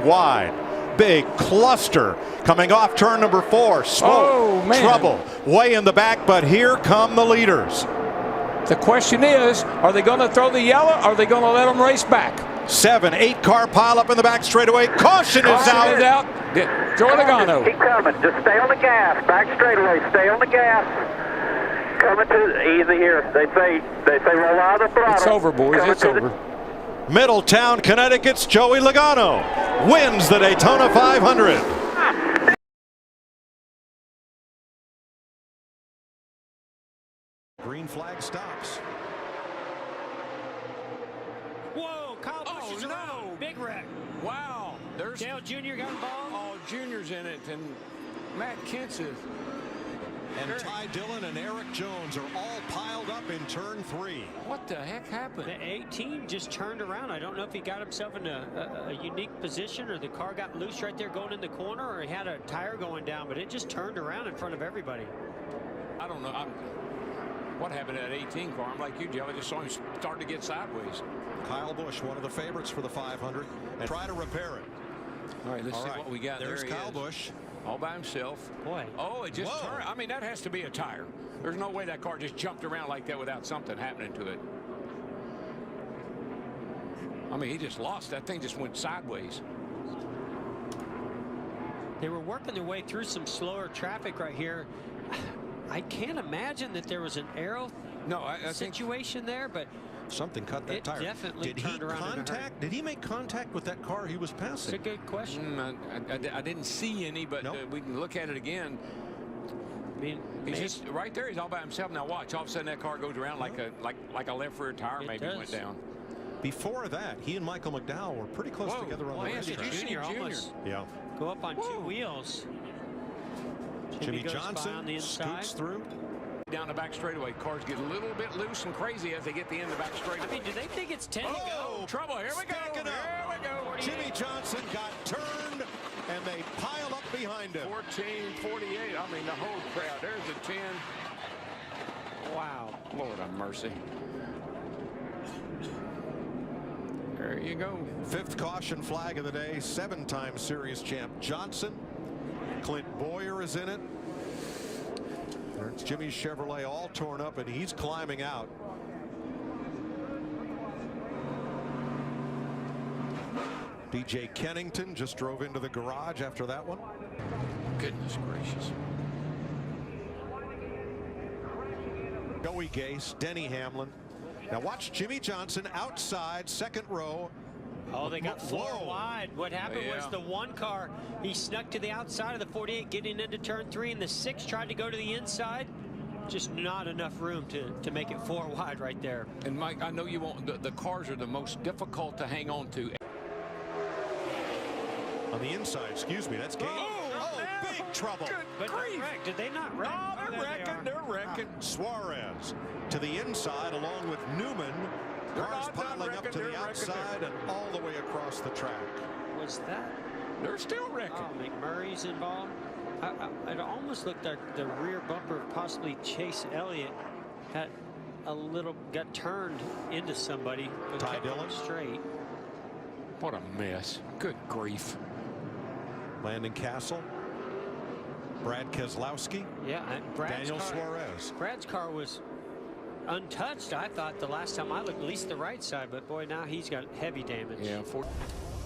Wide. Big cluster coming off turn number 4. Smoke, trouble, way in the back, but here come the leaders. The question is, are they going to throw the yellow, or are they going to let them race back? 7, 8 car pile up in the back straightaway. Caution is out. Joe Logano. Keep coming. Just stay on the gas. Back straightaway. Stay on the gas. Coming to easy here. They say roll out of the throttle. It's over, boys. It's over. Middletown, Connecticut's Joey Logano wins the Daytona 500. Green flag stops. Whoa, Kyle Busch is around. Big wreck. Wow. There's Dale Jr. got involved. Oh, Junior's in it, and Matt Kent's is. And Ty Dillon and Eric Jones are all piled up in turn 3. What the heck happened? The 18 just turned around. I don't know if he got himself in a unique position, or the car got loose right there going in the corner, or he had a tire going down, but it just turned around in front of everybody. I don't know. What happened to that 18 car? I'm like you, Joe. I just saw him start to get sideways. Kyle Busch, one of the favorites for the 500, and try to repair it. All right, let's see what we got. There's Kyle Busch. All by himself. Boy. Oh, it just turned. I mean, that has to be a tire. There's no way that car just jumped around like that without something happening to it. I mean, he just lost. That thing just went sideways. They were working their way through some slower traffic right here. I can't imagine that there was an aero situation there, but something cut that tire. Definitely did he contact? Did he make contact with that car he was passing? That's a good question. I didn't see any, but we can look at it again. I mean, he's just right there. He's all by himself. Now watch. All of a sudden, that car goes around like a left rear tire maybe went down. Before that, he and Michael McDowell were pretty close together on the racetrack. Junior almost go up on 2 wheels. Jimmy Johnson scoots through. Down the back straightaway, cars get a little bit loose and crazy as they get the end of the back straightaway. I mean, do they think it's 10 to go? Trouble. Here we go. Here we go. Jimmy Johnson got turned, and they pile up behind him. 14:48. I mean, the whole crowd. There's a 10. Wow. Lord have mercy. There you go. 5th caution flag of the day. 7-time series champ Johnson. Clint Boyer is in it. There's Jimmy's Chevrolet all torn up, and he's climbing out. DJ Kennington just drove into the garage after that one. Goodness gracious. Joey Gase, Denny Hamlin. Now watch Jimmy Johnson outside, 2nd row. Oh, they got 4 wide. What happened was the 1 car, he snuck to the outside of the 48 getting into turn 3, and the 6 tried to go to the inside. Just not enough room to make it 4 wide right there. And Mike, I know you won't. The cars are the most difficult to hang on to. On the inside, excuse me, that's game. Oh, big trouble. But did they not wreck? No, they're wrecking. Suarez to the inside along with Newman. Cars piling up to the outside and all the way across the track. Was that? They're still wrecking. Oh, McMurray's involved. It almost looked like the rear bumper of possibly Chase Elliott got turned into somebody. Ty Dillon straight. What a mess. Good grief. Landon Castle. Brad Keselowski. Yeah, Daniel Suarez. Brad's car was untouched, I thought, the last time I looked, at least the right side, but boy, now he's got heavy damage. Yeah. All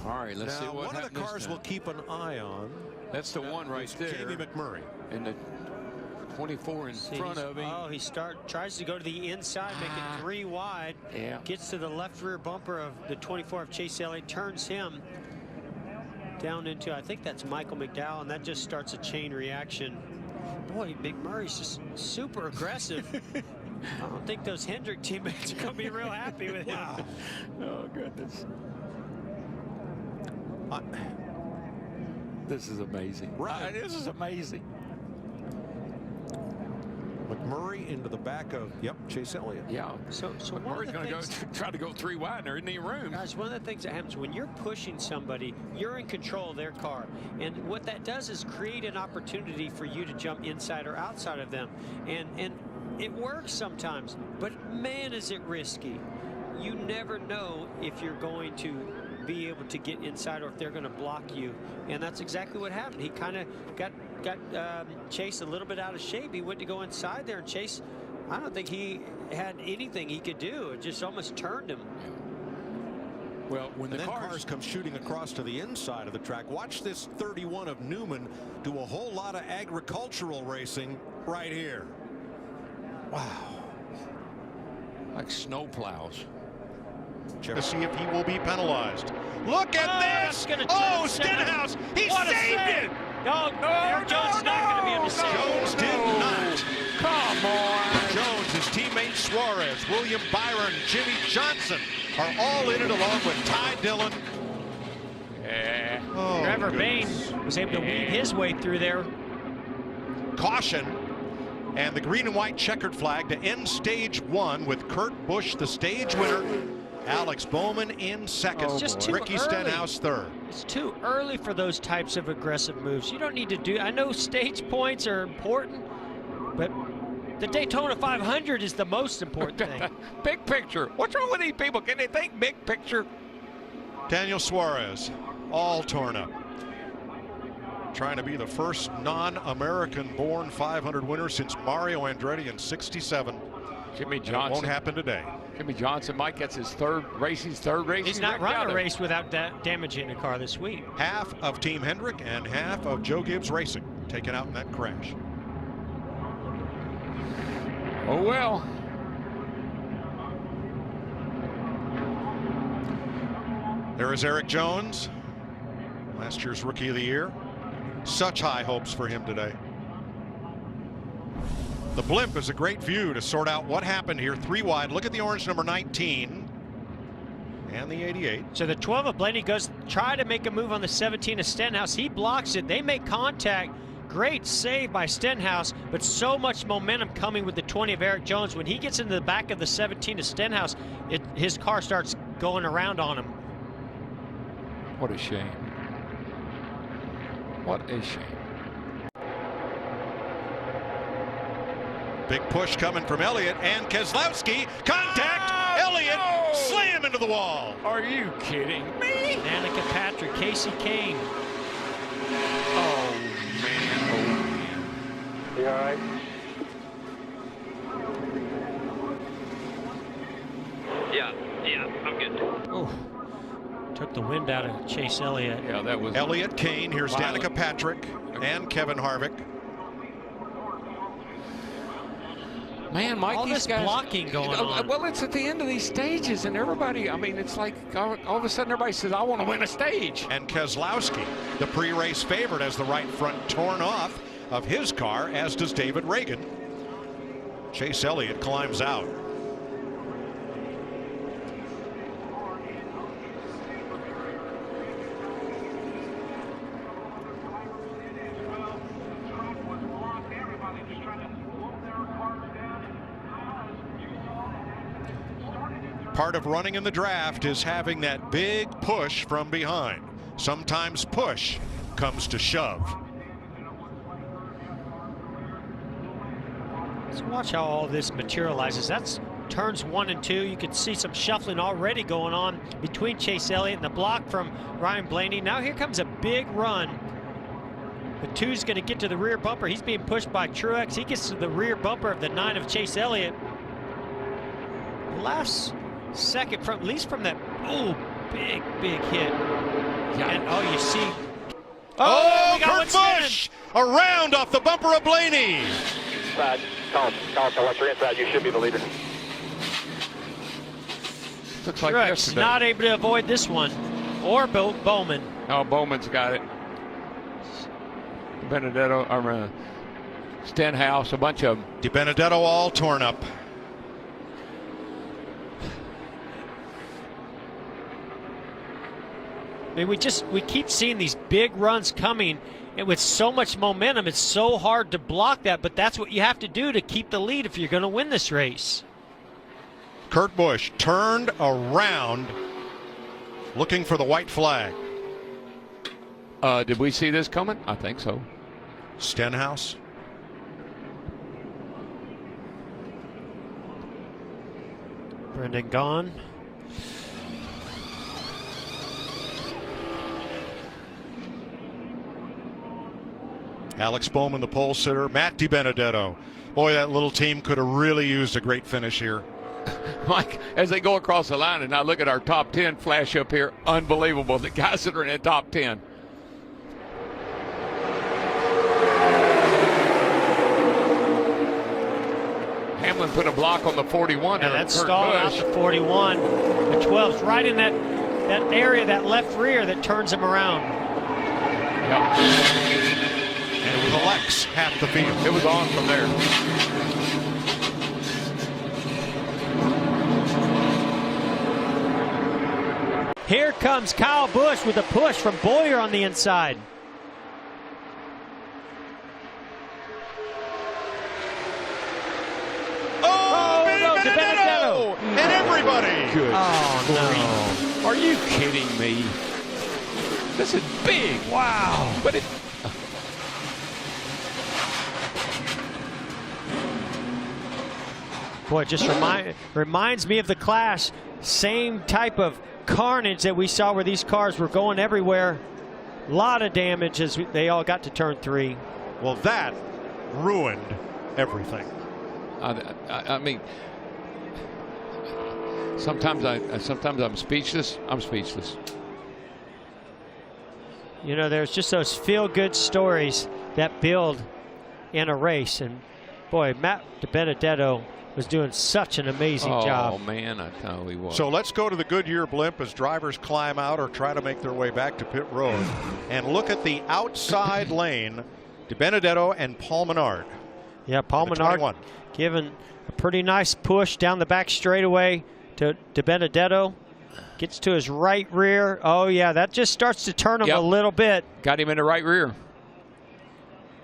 right, let's see what happens. One of the cars we'll keep an eye on. That's the one right there. Jamie McMurray. And the 24 in front of him. Oh, he tries to go to the inside, make it 3 wide. Yeah. Gets to the left rear bumper of the 24 of Chase Elliott, turns him down into, I think that's Michael McDowell, and that just starts a chain reaction. Boy, McMurray's just super aggressive. I don't think those Hendrick teammates are going to be real happy with him. Wow. Oh, goodness. This is amazing. Right. This is amazing. Murray into the back of, Chase Elliott. Yeah. So Murray's going to try to go 3 wide, and there isn't any room. Guys, one of the things that happens when you're pushing somebody, you're in control of their car. And what that does is create an opportunity for you to jump inside or outside of them. And it works sometimes, but man, is it risky. You never know if you're going to be able to get inside or if they're going to block you. And that's exactly what happened. He kind of got Chase a little bit out of shape. He went to go inside there, and Chase, I don't think he had anything he could do. It just almost turned him. Well, when the cars come shooting across to the inside of the track, watch this 31 of Newman do a whole lot of agricultural racing right here. Wow. Like snow plows. To see if he will be penalized. Look at this! Oh, Stenhouse! He saved it! No, Eric Jones is not going to be able to save it. Jones did not. Come on. Jones, his teammate Suarez, William Byron, Jimmy Johnson are all in it along with Ty Dillon. Yeah. Oh, Trevor goodness. Bain was able to weave his way through there. Caution. And the green and white checkered flag to end stage 1 with Kurt Busch, the stage winner. Alex Bowman in second. It's just too Ricky early. Stenhouse third. It's too early for those types of aggressive moves. You don't need to do. I know stage points are important, but the Daytona 500 is the most important thing. Big picture. What's wrong with these people? Can they think big picture? Daniel Suarez, all torn up. Trying to be the first non-American born 500 winner since Mario Andretti in '67. Jimmy And Johnson. it won't happen today. Jimmy Johnson might get his third race. He's not running a race without damaging the car this week. Half of Team Hendrick and half of Joe Gibbs Racing taken out in that crash. Oh, well. There is Eric Jones, last year's Rookie of the Year. Such high hopes for him today. The blimp is a great view to sort out what happened here. 3 wide. Look at the orange number 19 and the 88. So the 12 of Blaney goes try to make a move on the 17 of Stenhouse. He blocks it. They make contact. Great save by Stenhouse, but so much momentum coming with the 20 of Eric Jones. When he gets into the back of the 17 of Stenhouse, his car starts going around on him. What a shame. What a shame. Big push coming from Elliott and Keselowski. Contact! Elliott slam into the wall. Are you kidding me? Danica Patrick, Casey Kane. Oh, man. You all right? Yeah, I'm good. Oh, took the wind out of Chase Elliott. Yeah, that was Elliott, Kane. Here's violent. Danica Patrick and Kevin Harvick. Man, Mike, All these this guys, blocking going on. Well, it's at the end of these stages, and everybody, I mean, it's like all of a sudden everybody says, I want to win a stage. And Keselowski, the pre-race favorite, has the right front torn off of his car, as does David Reagan. Chase Elliott climbs out. Part of running in the draft is having that big push from behind. Sometimes push comes to shove. Let's watch how all this materializes. That's turns 1 and 2. You can see some shuffling already going on between Chase Elliott and the block from Ryan Blaney. Now here comes a big run. The 2's going to get to the rear bumper. He's being pushed by Truex. He gets to the rear bumper of the 9 of Chase Elliott. Last second from, at least from that, big hit. Yeah. And you see. Oh, we got Kurt one Busch around off the bumper of Blaney. Inside. Colin, watch your inside. You should be the leader. Looks like Truex yesterday. not able to avoid this one. Or Bowman. Oh, Bowman's got it. Benedetto, Stenhouse, a bunch of them. DiBenedetto all torn up. I mean, we keep seeing these big runs coming, and with so much momentum, it's so hard to block that, but that's what you have to do to keep the lead if you're going to win this race. Kurt Busch turned around looking for the white flag. Did we see this coming? I think so. Stenhouse. Brendan Gaughan. Alex Bowman, the pole sitter. Matt DiBenedetto. Boy, that little team could have really used a great finish here. Mike, as they go across the line, and I look at our top 10 flash up here, unbelievable. The guys that are in the top 10. Hamlin put a block on the 41. Yeah, that stalled out the 41. The 12's right in that area, that left rear that turns him around. Yep. And it was Alex half the field. It was on from there. Here comes Kyle Busch with a push from Boyer on the inside. DiBenedetto! And everybody! Good. Oh, no. Are you kidding me? This is big. Wow. But it... Boy, it just reminds me of the Clash. Same type of carnage that we saw where these cars were going everywhere. A lot of damage as they all got to turn 3. Well, that ruined everything. I mean, sometimes I'm speechless. I'm speechless. You know, there's just those feel-good stories that build in a race, and boy, Matt DiBenedetto was doing such an amazing job. Oh man, I thought he was. So let's go to the Goodyear blimp as drivers climb out or try to make their way back to pit road, and look at the outside lane. DiBenedetto and Paul Menard. Yeah, Paul Menard giving a pretty nice push down the back straightaway to DiBenedetto. Gets to his right rear. Oh, yeah, that just starts to turn him a little bit. Got him in the right rear.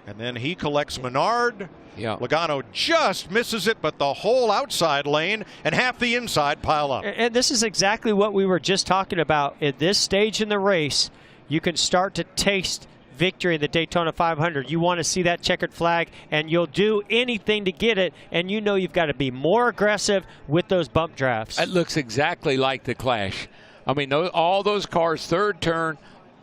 And then he collects Menard. Yeah. Logano just misses it, but the whole outside lane and half the inside pile up. And this is exactly what we were just talking about. At this stage in the race, you can start to taste victory in the Daytona 500. You want to see that checkered flag, and you'll do anything to get it, and you know you've got to be more aggressive with those bump drafts. It looks exactly like the Clash. I mean, all those cars, third turn,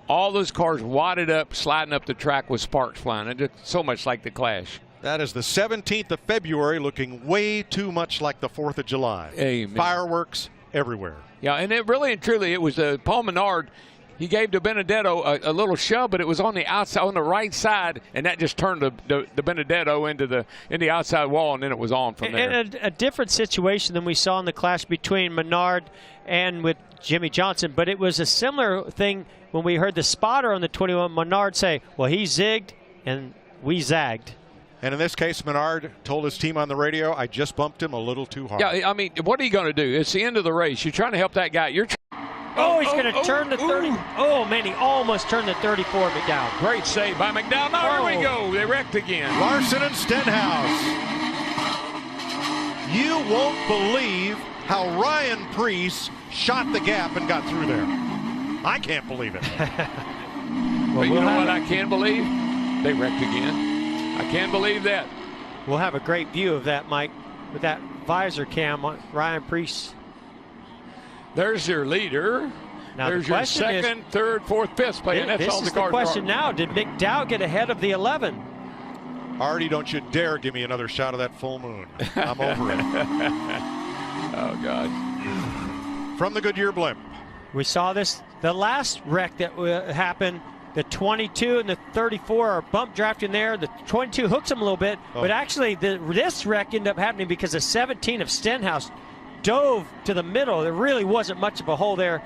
all those cars wadded up, sliding up the track with sparks flying. It looks so much like the Clash. That is the 17th of February, looking way too much like the 4th of July. Amen. Fireworks everywhere. Yeah, and it really and truly, it was Paul Menard. He gave DiBenedetto a little shove, but it was on the outside, on the right side, and that just turned the Benedetto into the outside wall, and then it was on from there. And a different situation than we saw in the clash between Menard and with Jimmy Johnson, but it was a similar thing when we heard the spotter on the 21, Menard say, well, he zigged and we zagged. And in this case, Menard told his team on the radio, I just bumped him a little too hard. Yeah, I mean, what are you going to do? It's the end of the race. You're trying to help that guy. He's going to turn the 30. Oh, man, he almost turned the 34, McDowell. Great save by McDowell. Now, here we go. They wrecked again. Larson and Stenhouse. You won't believe how Ryan Preece shot the gap and got through there. I can't believe it. But you know what I can believe? They wrecked again. I can't believe that. We'll have a great view of that, Mike, with that visor cam on Ryan Preece. There's your leader. Now there's your second, third, fourth, fifth play, and that's all the cars. This is the question now. Did McDowell get ahead of the 11? Artie, don't you dare give me another shot of that full moon. I'm over it. Oh, God. From the Goodyear blimp. We saw this, the last wreck that happened. The 22 and the 34 are bump drafting there. The 22 hooks him a little bit, but actually this wreck ended up happening because the 17 of Stenhouse dove to the middle. There really wasn't much of a hole there.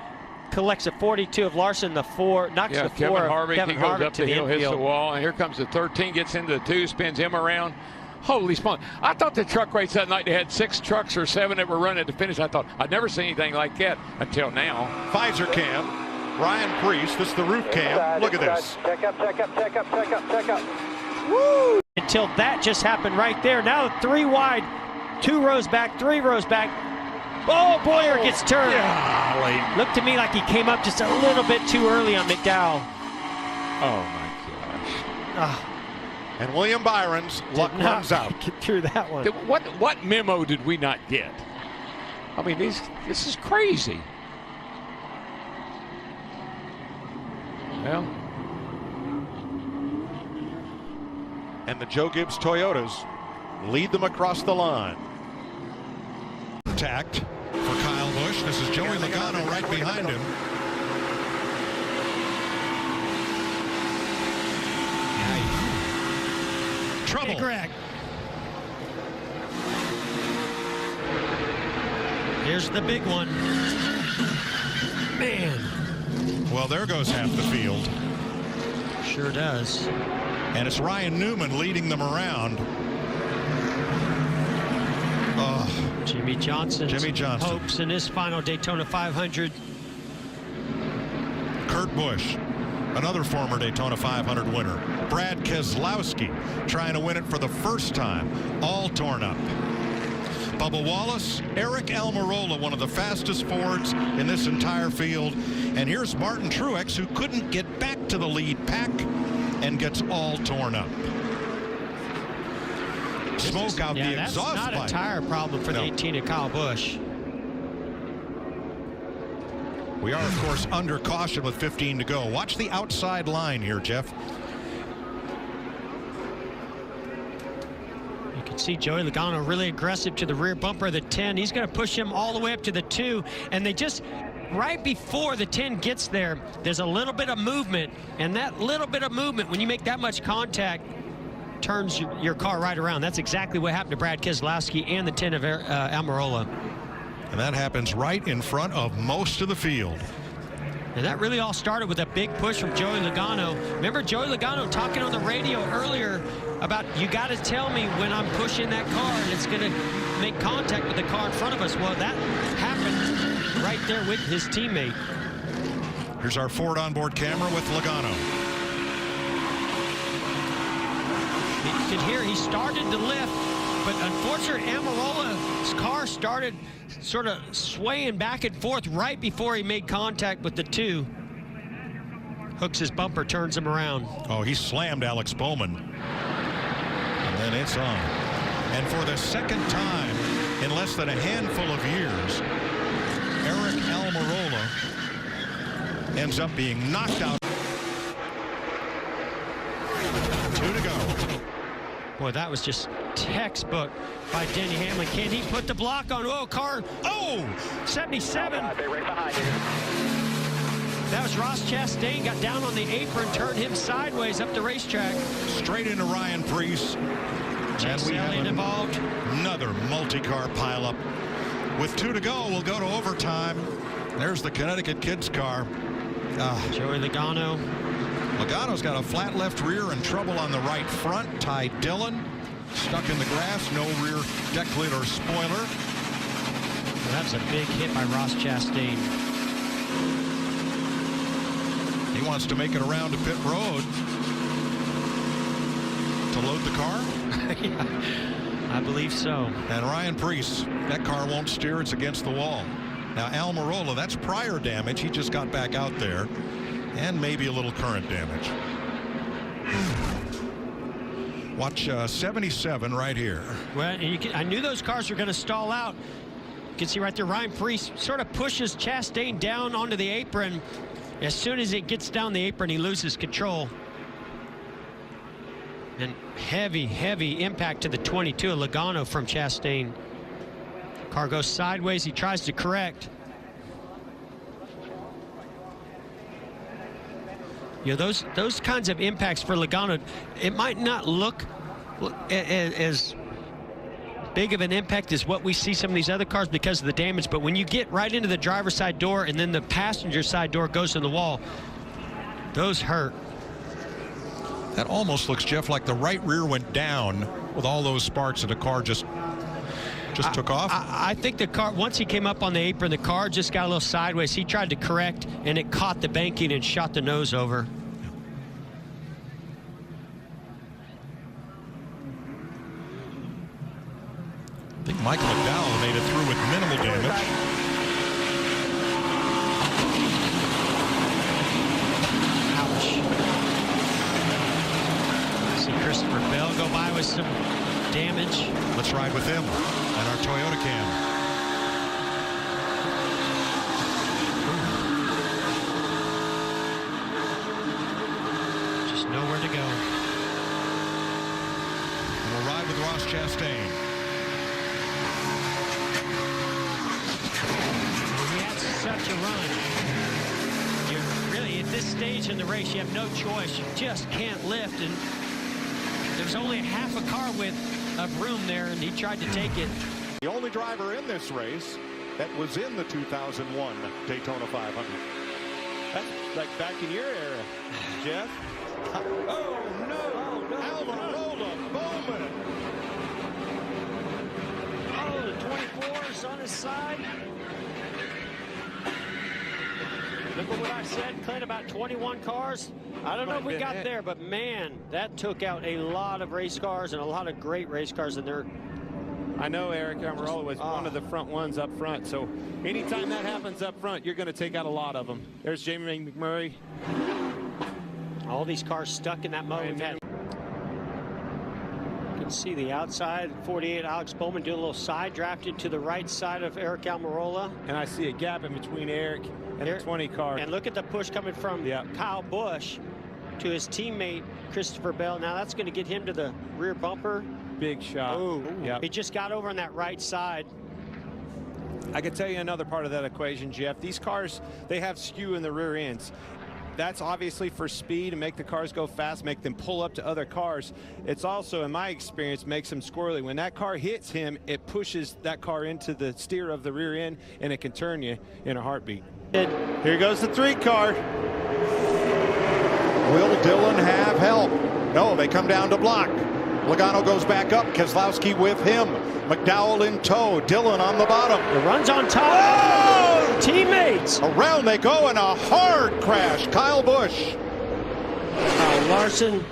Collects a 42 of Larson, the 4, knocks the 4 Kevin Harvick, Kevin he goes Harvick up to the the hill, infield. hits the wall, and here comes the 13, gets into the 2, spins him around. Holy smoke. I thought the truck race that night, they had 6 trucks or 7 that were running at the finish. I thought, I'd never seen anything like that until now. Visor cam. Ryan Priest. This is the roof cam. Look at this. Check up, check up, check up, check up, check up. Woo! Until that just happened right there. Now 3 wide, 2 rows back, 3 rows back. Oh, Boyer gets turned. Yeah, looked to me like he came up just a little bit too early on McDowell. Oh my gosh. And William Byron's luck runs out. Get through that one. What memo did we not get? I mean, this is crazy. Well. And the Joe Gibbs Toyotas lead them across the line. Contact for Kyle Busch. This is Joey Logano right behind him. Trouble. Greg. Here's the big one. Man. Well, there goes half the field. Sure does. And it's Ryan Newman leading them around. Jimmy Johnson. Hopes in his final Daytona 500. Kurt Busch, another former Daytona 500 winner. Brad Keselowski trying to win it for the first time, all torn up. Bubba Wallace, Eric Almirola, one of the fastest Fords in this entire field. And here's Martin Truex, who couldn't get back to the lead pack and gets all torn up. Smoke out the exhaust pipe. That's not a tire problem for the 18 of Kyle Busch. We are, of course, under caution with 15 to go. Watch the outside line here, Jeff. You can see Joey Logano really aggressive to the rear bumper of the 10. He's going to push him all the way up to the 2. And they just, right before the 10 gets there, there's a little bit of movement. And that little bit of movement, when you make that much contact, turns your car right around. That's exactly what happened to Brad Keselowski and the 10 of Almirola. And that happens right in front of most of the field. And that really all started with a big push from Joey Logano. Remember Joey Logano talking on the radio earlier about, you got to tell me when I'm pushing that car and it's going to make contact with the car in front of us. Well, that happened right there with his teammate. Here's our Ford onboard camera with Logano. You can hear he started to lift, but unfortunately Almirola's car started sort of swaying back and forth right before he made contact with the 2. Hooks his bumper, turns him around. Oh, he slammed Alex Bowman. And then it's on. And for the second time in less than a handful of years, Eric Almirola ends up being knocked out. 2 to go. Boy, that was just textbook by Denny Hamlin. Can he put the block on? Oh, car. Oh, 77. That was Ross Chastain. Got down on the apron, turned him sideways up the racetrack. Straight into Ryan Priest. And we have involved. Another multi-car pileup. With 2 to go, we'll go to overtime. There's the Connecticut Kids car. Joey Logano. Logano's got a flat left rear and trouble on the right front. Ty Dillon stuck in the grass, no rear deck lid or spoiler. Well, that's a big hit by Ross Chastain. He wants to make it around to pit road to load the car. Yeah, I believe so. And Ryan Priest, that car won't steer, it's against the wall. Now Almirola, that's prior damage. He just got back out there. And maybe a little current damage. Watch 77 right here. Well, I knew those cars were going to stall out. You can see right there, Ryan Priest sort of pushes Chastain down onto the apron. As soon as it gets down the apron, he loses control. And heavy, heavy impact to the 22 of Logano from Chastain. Car goes sideways. He tries to correct. You know, those kinds of impacts for Logano, it might not look as big of an impact as what we see some of these other cars because of the damage, but when you get right into the driver's side door and then the passenger side door goes to the wall, those hurt. That almost looks, Jeff, like the right rear went down with all those sparks and the car just just took off? I think the car, once he came up on the apron, the car just got a little sideways. He tried to correct, and it caught the banking and shot the nose over. I think Michael McDowell made it through with minimal damage. Ouch. See Christopher Bell go by with some damage. Let's ride with him and our Toyota Cam. Just nowhere to go. And we'll ride with Ross Chastain. He had such a run. You're really, at this stage in the race, you have no choice. You just can't lift, and there's only half a car width of room there, and he tried to take it. The only driver in this race that was in the 2001 Daytona 500. That's like back in your era, Jeff. Oh, no. Almirola Bowman. Oh, the 24 is on his side. Remember what I said, Clint, about 21 cars? I don't know if we got there, but man, that took out a lot of race cars and a lot of great race cars in there. I know Eric Almirola was one of the front ones up front, so anytime that happens up front, you're going to take out a lot of them. There's Jamie McMurray. All these cars stuck in that mode. You can see the outside, 48, Alex Bowman doing a little side drafted to the right side of Eric Almirola. And I see a gap in between Eric and the 20 car. And look at the push coming from Kyle Busch to his teammate Christopher Bell. Now that's going to get him to the rear bumper. Big shot. He just got over on that right side. I can tell you another part of that equation, Jeff. These cars, they have skew in the rear ends. That's obviously for speed and make the cars go fast, make them pull up to other cars. It's also, in my experience, makes them squirrely. When that car hits him, it pushes that car into the steer of the rear end, and it can turn you in a heartbeat. Here goes the 3 car. Will Dillon have help? No, they come down to block. Logano goes back up. Keselowski with him. McDowell in tow. Dillon on the bottom. The run's on top. Oh! Teammates. Around they go in a hard crash. Kyle Busch. Kyle Larson.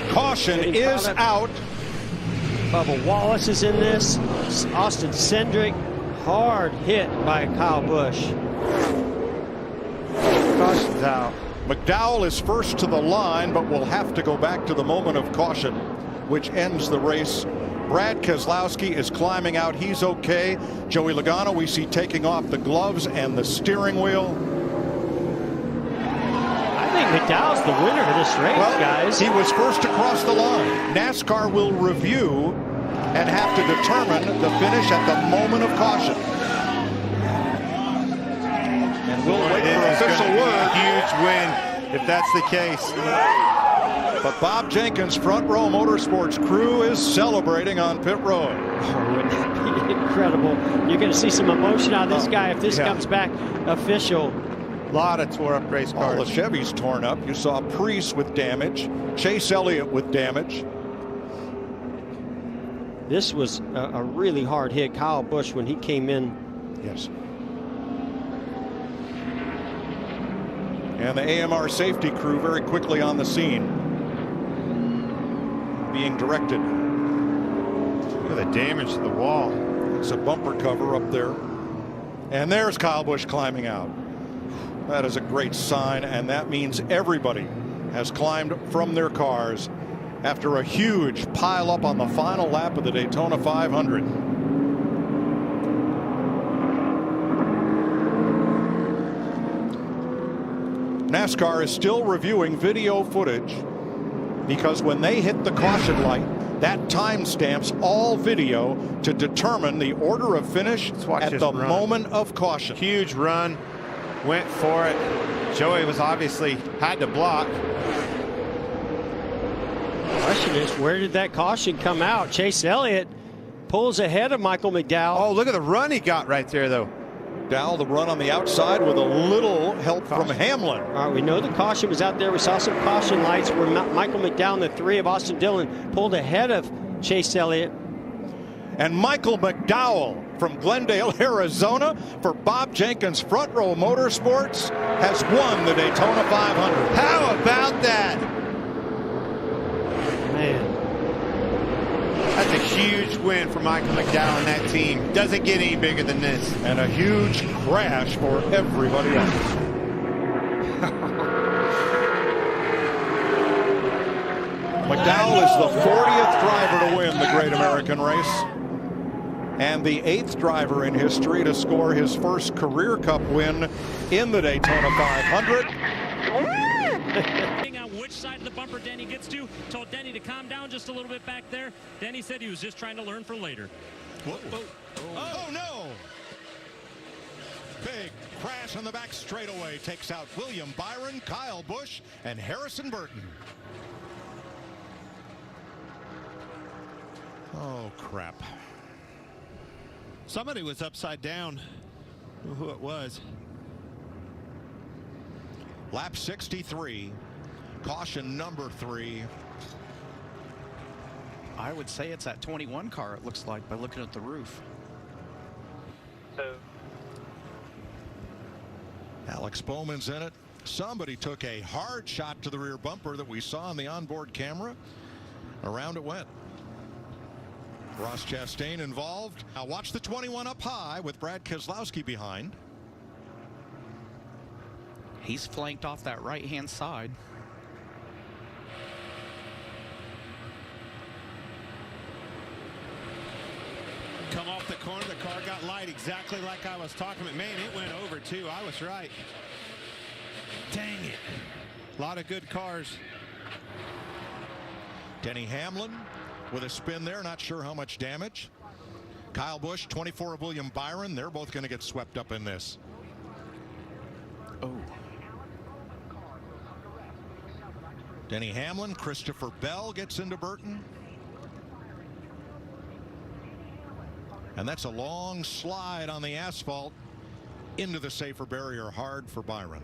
Caution is out. Bubba Wallace is in this. Austin Cindric. Hard hit by Kyle Busch. Caution's out. McDowell is first to the line, but will have to go back to the moment of caution, which ends the race. Brad Keselowski is climbing out. He's okay. Joey Logano, we see taking off the gloves and the steering wheel. I think McDowell's the winner of this race, guys. He was first across the line. NASCAR will review and have to determine the finish at the moment of caution. And we'll wait for official word. Huge win if that's the case. But Bob Jenkins' Front Row Motorsports crew is celebrating on pit road. Oh, wouldn't that be incredible? You're going to see some emotion out of this guy if this comes back official. A lot of tore up race cars. All the Chevys torn up. You saw Priest with damage. Chase Elliott with damage. This was a really hard hit. Kyle Busch, when he came in. Yes. And the AMR safety crew very quickly on the scene, being directed. Look at the damage to the wall. It's a bumper cover up there. And there's Kyle Busch climbing out. That is a great sign, and that means everybody has climbed from their cars after a huge pile up on the final lap of the Daytona 500. NASCAR is still reviewing video footage because when they hit the caution light, that time stamps all video to determine the order of finish at the moment of caution. Huge run, went for it. Joey was obviously had to block. The question is, where did that caution come out? Chase Elliott pulls ahead of Michael McDowell. Oh, look at the run he got right there, though. McDowell, the run on the outside with a little help from Hamlin. All right, we know the caution was out there. We saw some caution lights where Michael McDowell and the 3 of Austin Dillon pulled ahead of Chase Elliott. And Michael McDowell from Glendale, Arizona, for Bob Jenkins Front Row Motorsports, has won the Daytona 500. How about that? Man. That's a huge win for Michael McDowell and that team. Doesn't get any bigger than this. And a huge crash for everybody else. McDowell is the 40th driver to win the Great American Race and the 8th driver in history to score his first career Cup win in the Daytona 500. On which side of the bumper Denny gets to. Told Denny to calm down just a little bit back there. Denny said he was just trying to learn for later. Oh no! Big crash on the back straightaway takes out William Byron, Kyle Busch, and Harrison Burton. Oh, crap. Somebody was upside down. I don't know who it was. Lap 63. Caution number 3. I would say it's that 21 car, it looks like, by looking at the roof. Alex Bowman's in it. Somebody took a hard shot to the rear bumper that we saw on the onboard camera. Around it went. Ross Chastain involved. Now watch the 21 up high with Brad Keselowski behind. He's flanked off that right-hand side. Come off the corner, the car got light exactly like I was talking about. Man, it went over too. I was right. Dang it. A lot of good cars. Denny Hamlin with a spin there, not sure how much damage. Kyle Busch, 24 of William Byron. They're both going to get swept up in this. Oh. Denny Hamlin, Christopher Bell gets into Burton. And that's a long slide on the asphalt into the safer barrier, hard for Byron.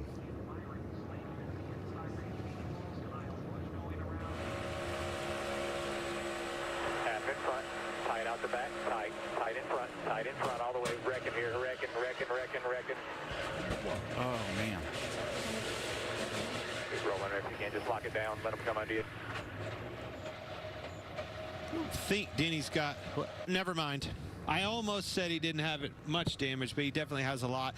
Half in front, tight out the back, tight in front all the way, wrecking here, wrecking. Oh, man. Keep rolling if you can, just lock it down, let them come under you. I don't think Denny's got, never mind. I almost said he didn't have much damage, but he definitely has a lot.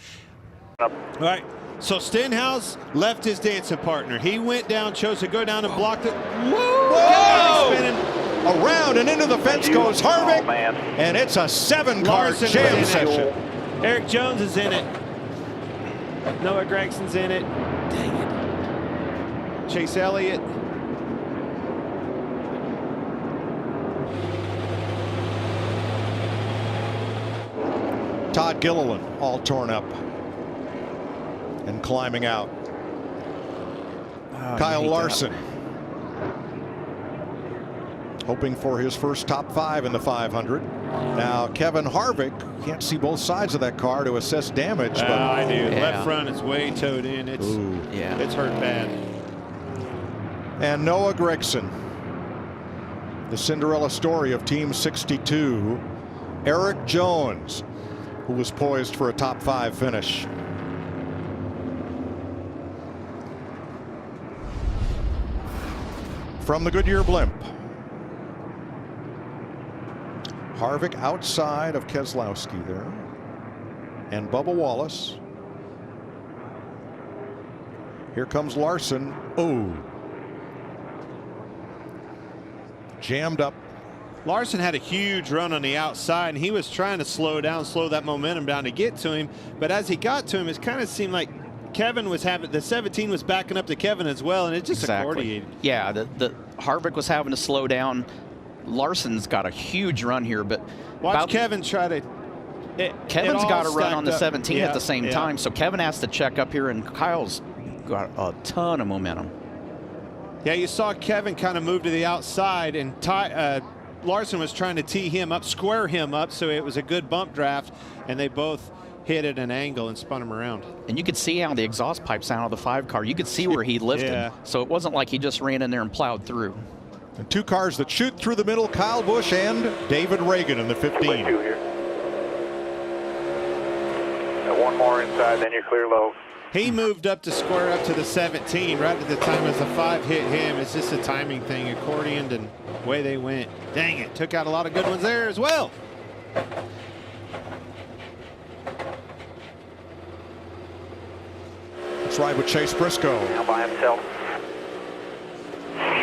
All right, so Stenhouse left his dancing partner. He went down, chose to go down and blocked it. Whoa! Around and into the fence goes Harvick, and it's a 7-car jam session. Eric Jones is in it. Noah Gregson's in it. Dang it. Chase Elliott. Todd Gilliland all torn up and climbing out. Kyle Larson hoping for his first top 5 in the 500. Now Kevin Harvick can't see both sides of that car to assess damage. But I do. Yeah. Left front is way towed in. It's it's hurt bad. And Noah Gragson, the Cinderella story of Team 62. Eric Jones, who was poised for a top 5 finish. From the Goodyear blimp, Harvick outside of Keselowski there, and Bubba Wallace. Here comes Larson. Oh, jammed up. Larson had a huge run on the outside, and he was trying to slow that momentum down to get to him. But as he got to him, it kind of seemed like Kevin was having, the 17 was backing up to Kevin as well, and it just accordiated. Yeah, the Harvick was having to slow down. Larson's got a huge run here, but watch Kevin try to. Kevin's got to run on the 17 at the same time, so Kevin has to check up here, and Kyle's got a ton of momentum. Yeah, you saw Kevin kind of move to the outside, and Larson was trying to tee him up, square him up, so it was a good bump draft, and they both hit at an angle and spun him around. And you could see how the exhaust pipes out of the 5 car. You could see where he lifted, so it wasn't like he just ran in there and plowed through. And two cars that shoot through the middle, Kyle Busch and David Reagan in the 15. One more inside, then you're clear low. He moved up to square up to the 17 right at the time as the 5 hit him. It's just a timing thing, accordioned, and away they went. Dang it, took out a lot of good ones there as well. Let's ride with Chase Briscoe. Now by himself.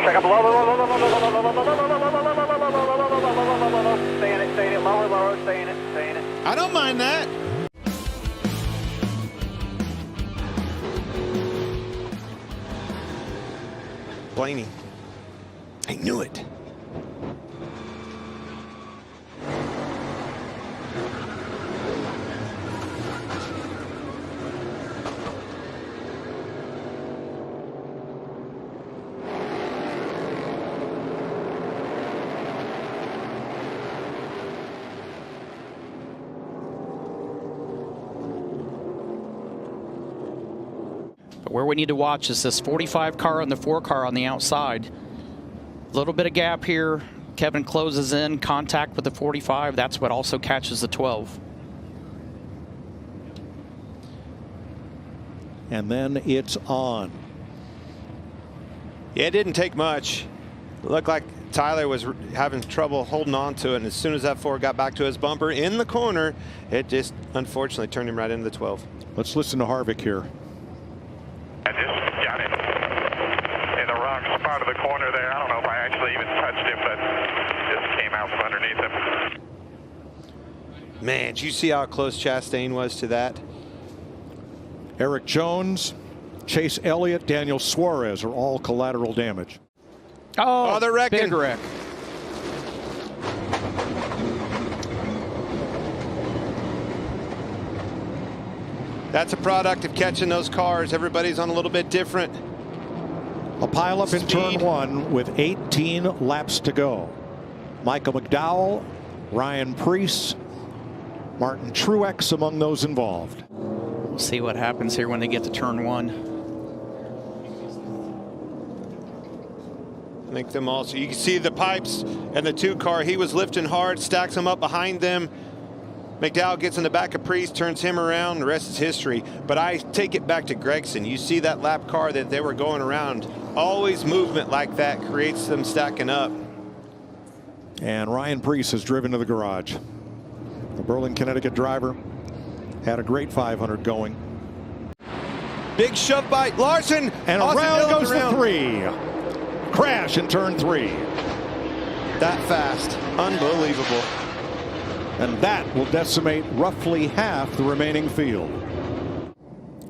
Check up low, stay in it, lower, stay in it. I don't mind that. Blaney. I knew it. But where we need to watch is this 45 car and the 4 car on the outside. A little bit of gap here. Kevin closes in, contact with the 45. That's what also catches the 12. And then it's on. Yeah, it didn't take much. It looked like Tyler was having trouble holding on to it, and as soon as that 4 got back to his bumper in the corner, it just unfortunately turned him right into the 12. Let's listen to Harvick here. I just got it in the wrong spot of the corner there. I don't know if I actually even touched him, but just came out from underneath him. Man, did you see how close Chastain was to that? Eric Jones, Chase Elliott, Daniel Suarez are all collateral damage. Oh, they're wrecking. Big wreck. That's a product of catching those cars. Everybody's on a little bit different. A pileup in turn 1 with 18 laps to go. Michael McDowell, Ryan Preece, Martin Truex among those involved. We'll see what happens here when they get to turn 1. Make them all. So you can see the pipes and the 2 car. He was lifting hard, stacks them up behind them. McDowell gets in the back of Preece, turns him around. The rest is history. But I take it back to Gregson. You see that lap car that they were going around. Always movement like that creates them stacking up. And Ryan Preece has driven to the garage. The Berlin, Connecticut driver had a great 500 going. Big shove by Larson. And around goes the 3. Crash in turn 3. That fast. Unbelievable. And that will decimate roughly half the remaining field.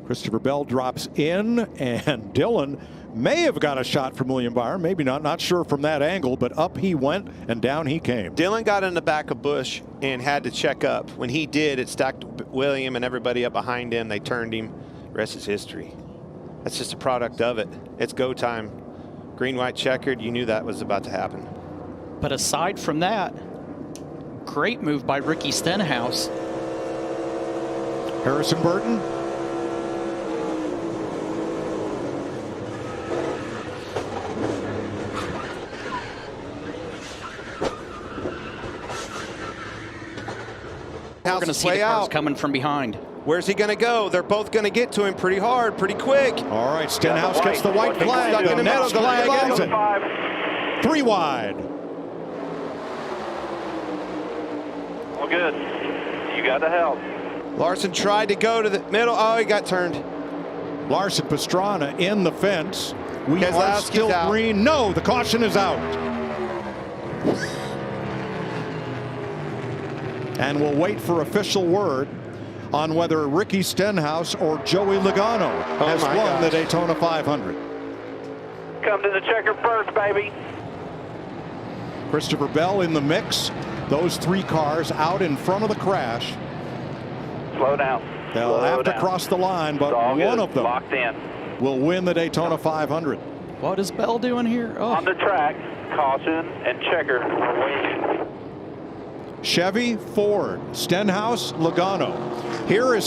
Christopher Bell drops in, and Dillon may have got a shot from William Byron. Maybe not. Not sure from that angle, but up he went and down he came. Dillon got in the back of Busch and had to check up. When he did, it stacked William and everybody up behind him. They turned him. The rest is history. That's just a product of it. It's go time. Green, white, checkered. You knew that was about to happen. But aside from that, great move by Ricky Stenhouse. Harrison Burton. We're going to see the cars coming from behind. Where's he going to go? They're both going to get to him pretty hard, pretty quick. All right, Stenhouse gets the white flag. Stuck in the middle. The flag ends it. 3 wide. Well, good. You got the help. Larson tried to go to the middle. Oh, he got turned. Larson Pastrana in the fence. We are Keselowski's still out. green. No, the caution is out. And we'll wait for official word on whether Ricky Stenhouse or Joey Logano has won the Daytona 500. Come to the checker first, baby. Christopher Bell in the mix. Those 3 cars out in front of the crash. Slow down. They'll have to cross the line, but one of them locked in. will win the Daytona 500. What is Bell doing here? Oh. On the track, caution and checker are waiting. Chevy, Ford, Stenhouse, Logano. Here is how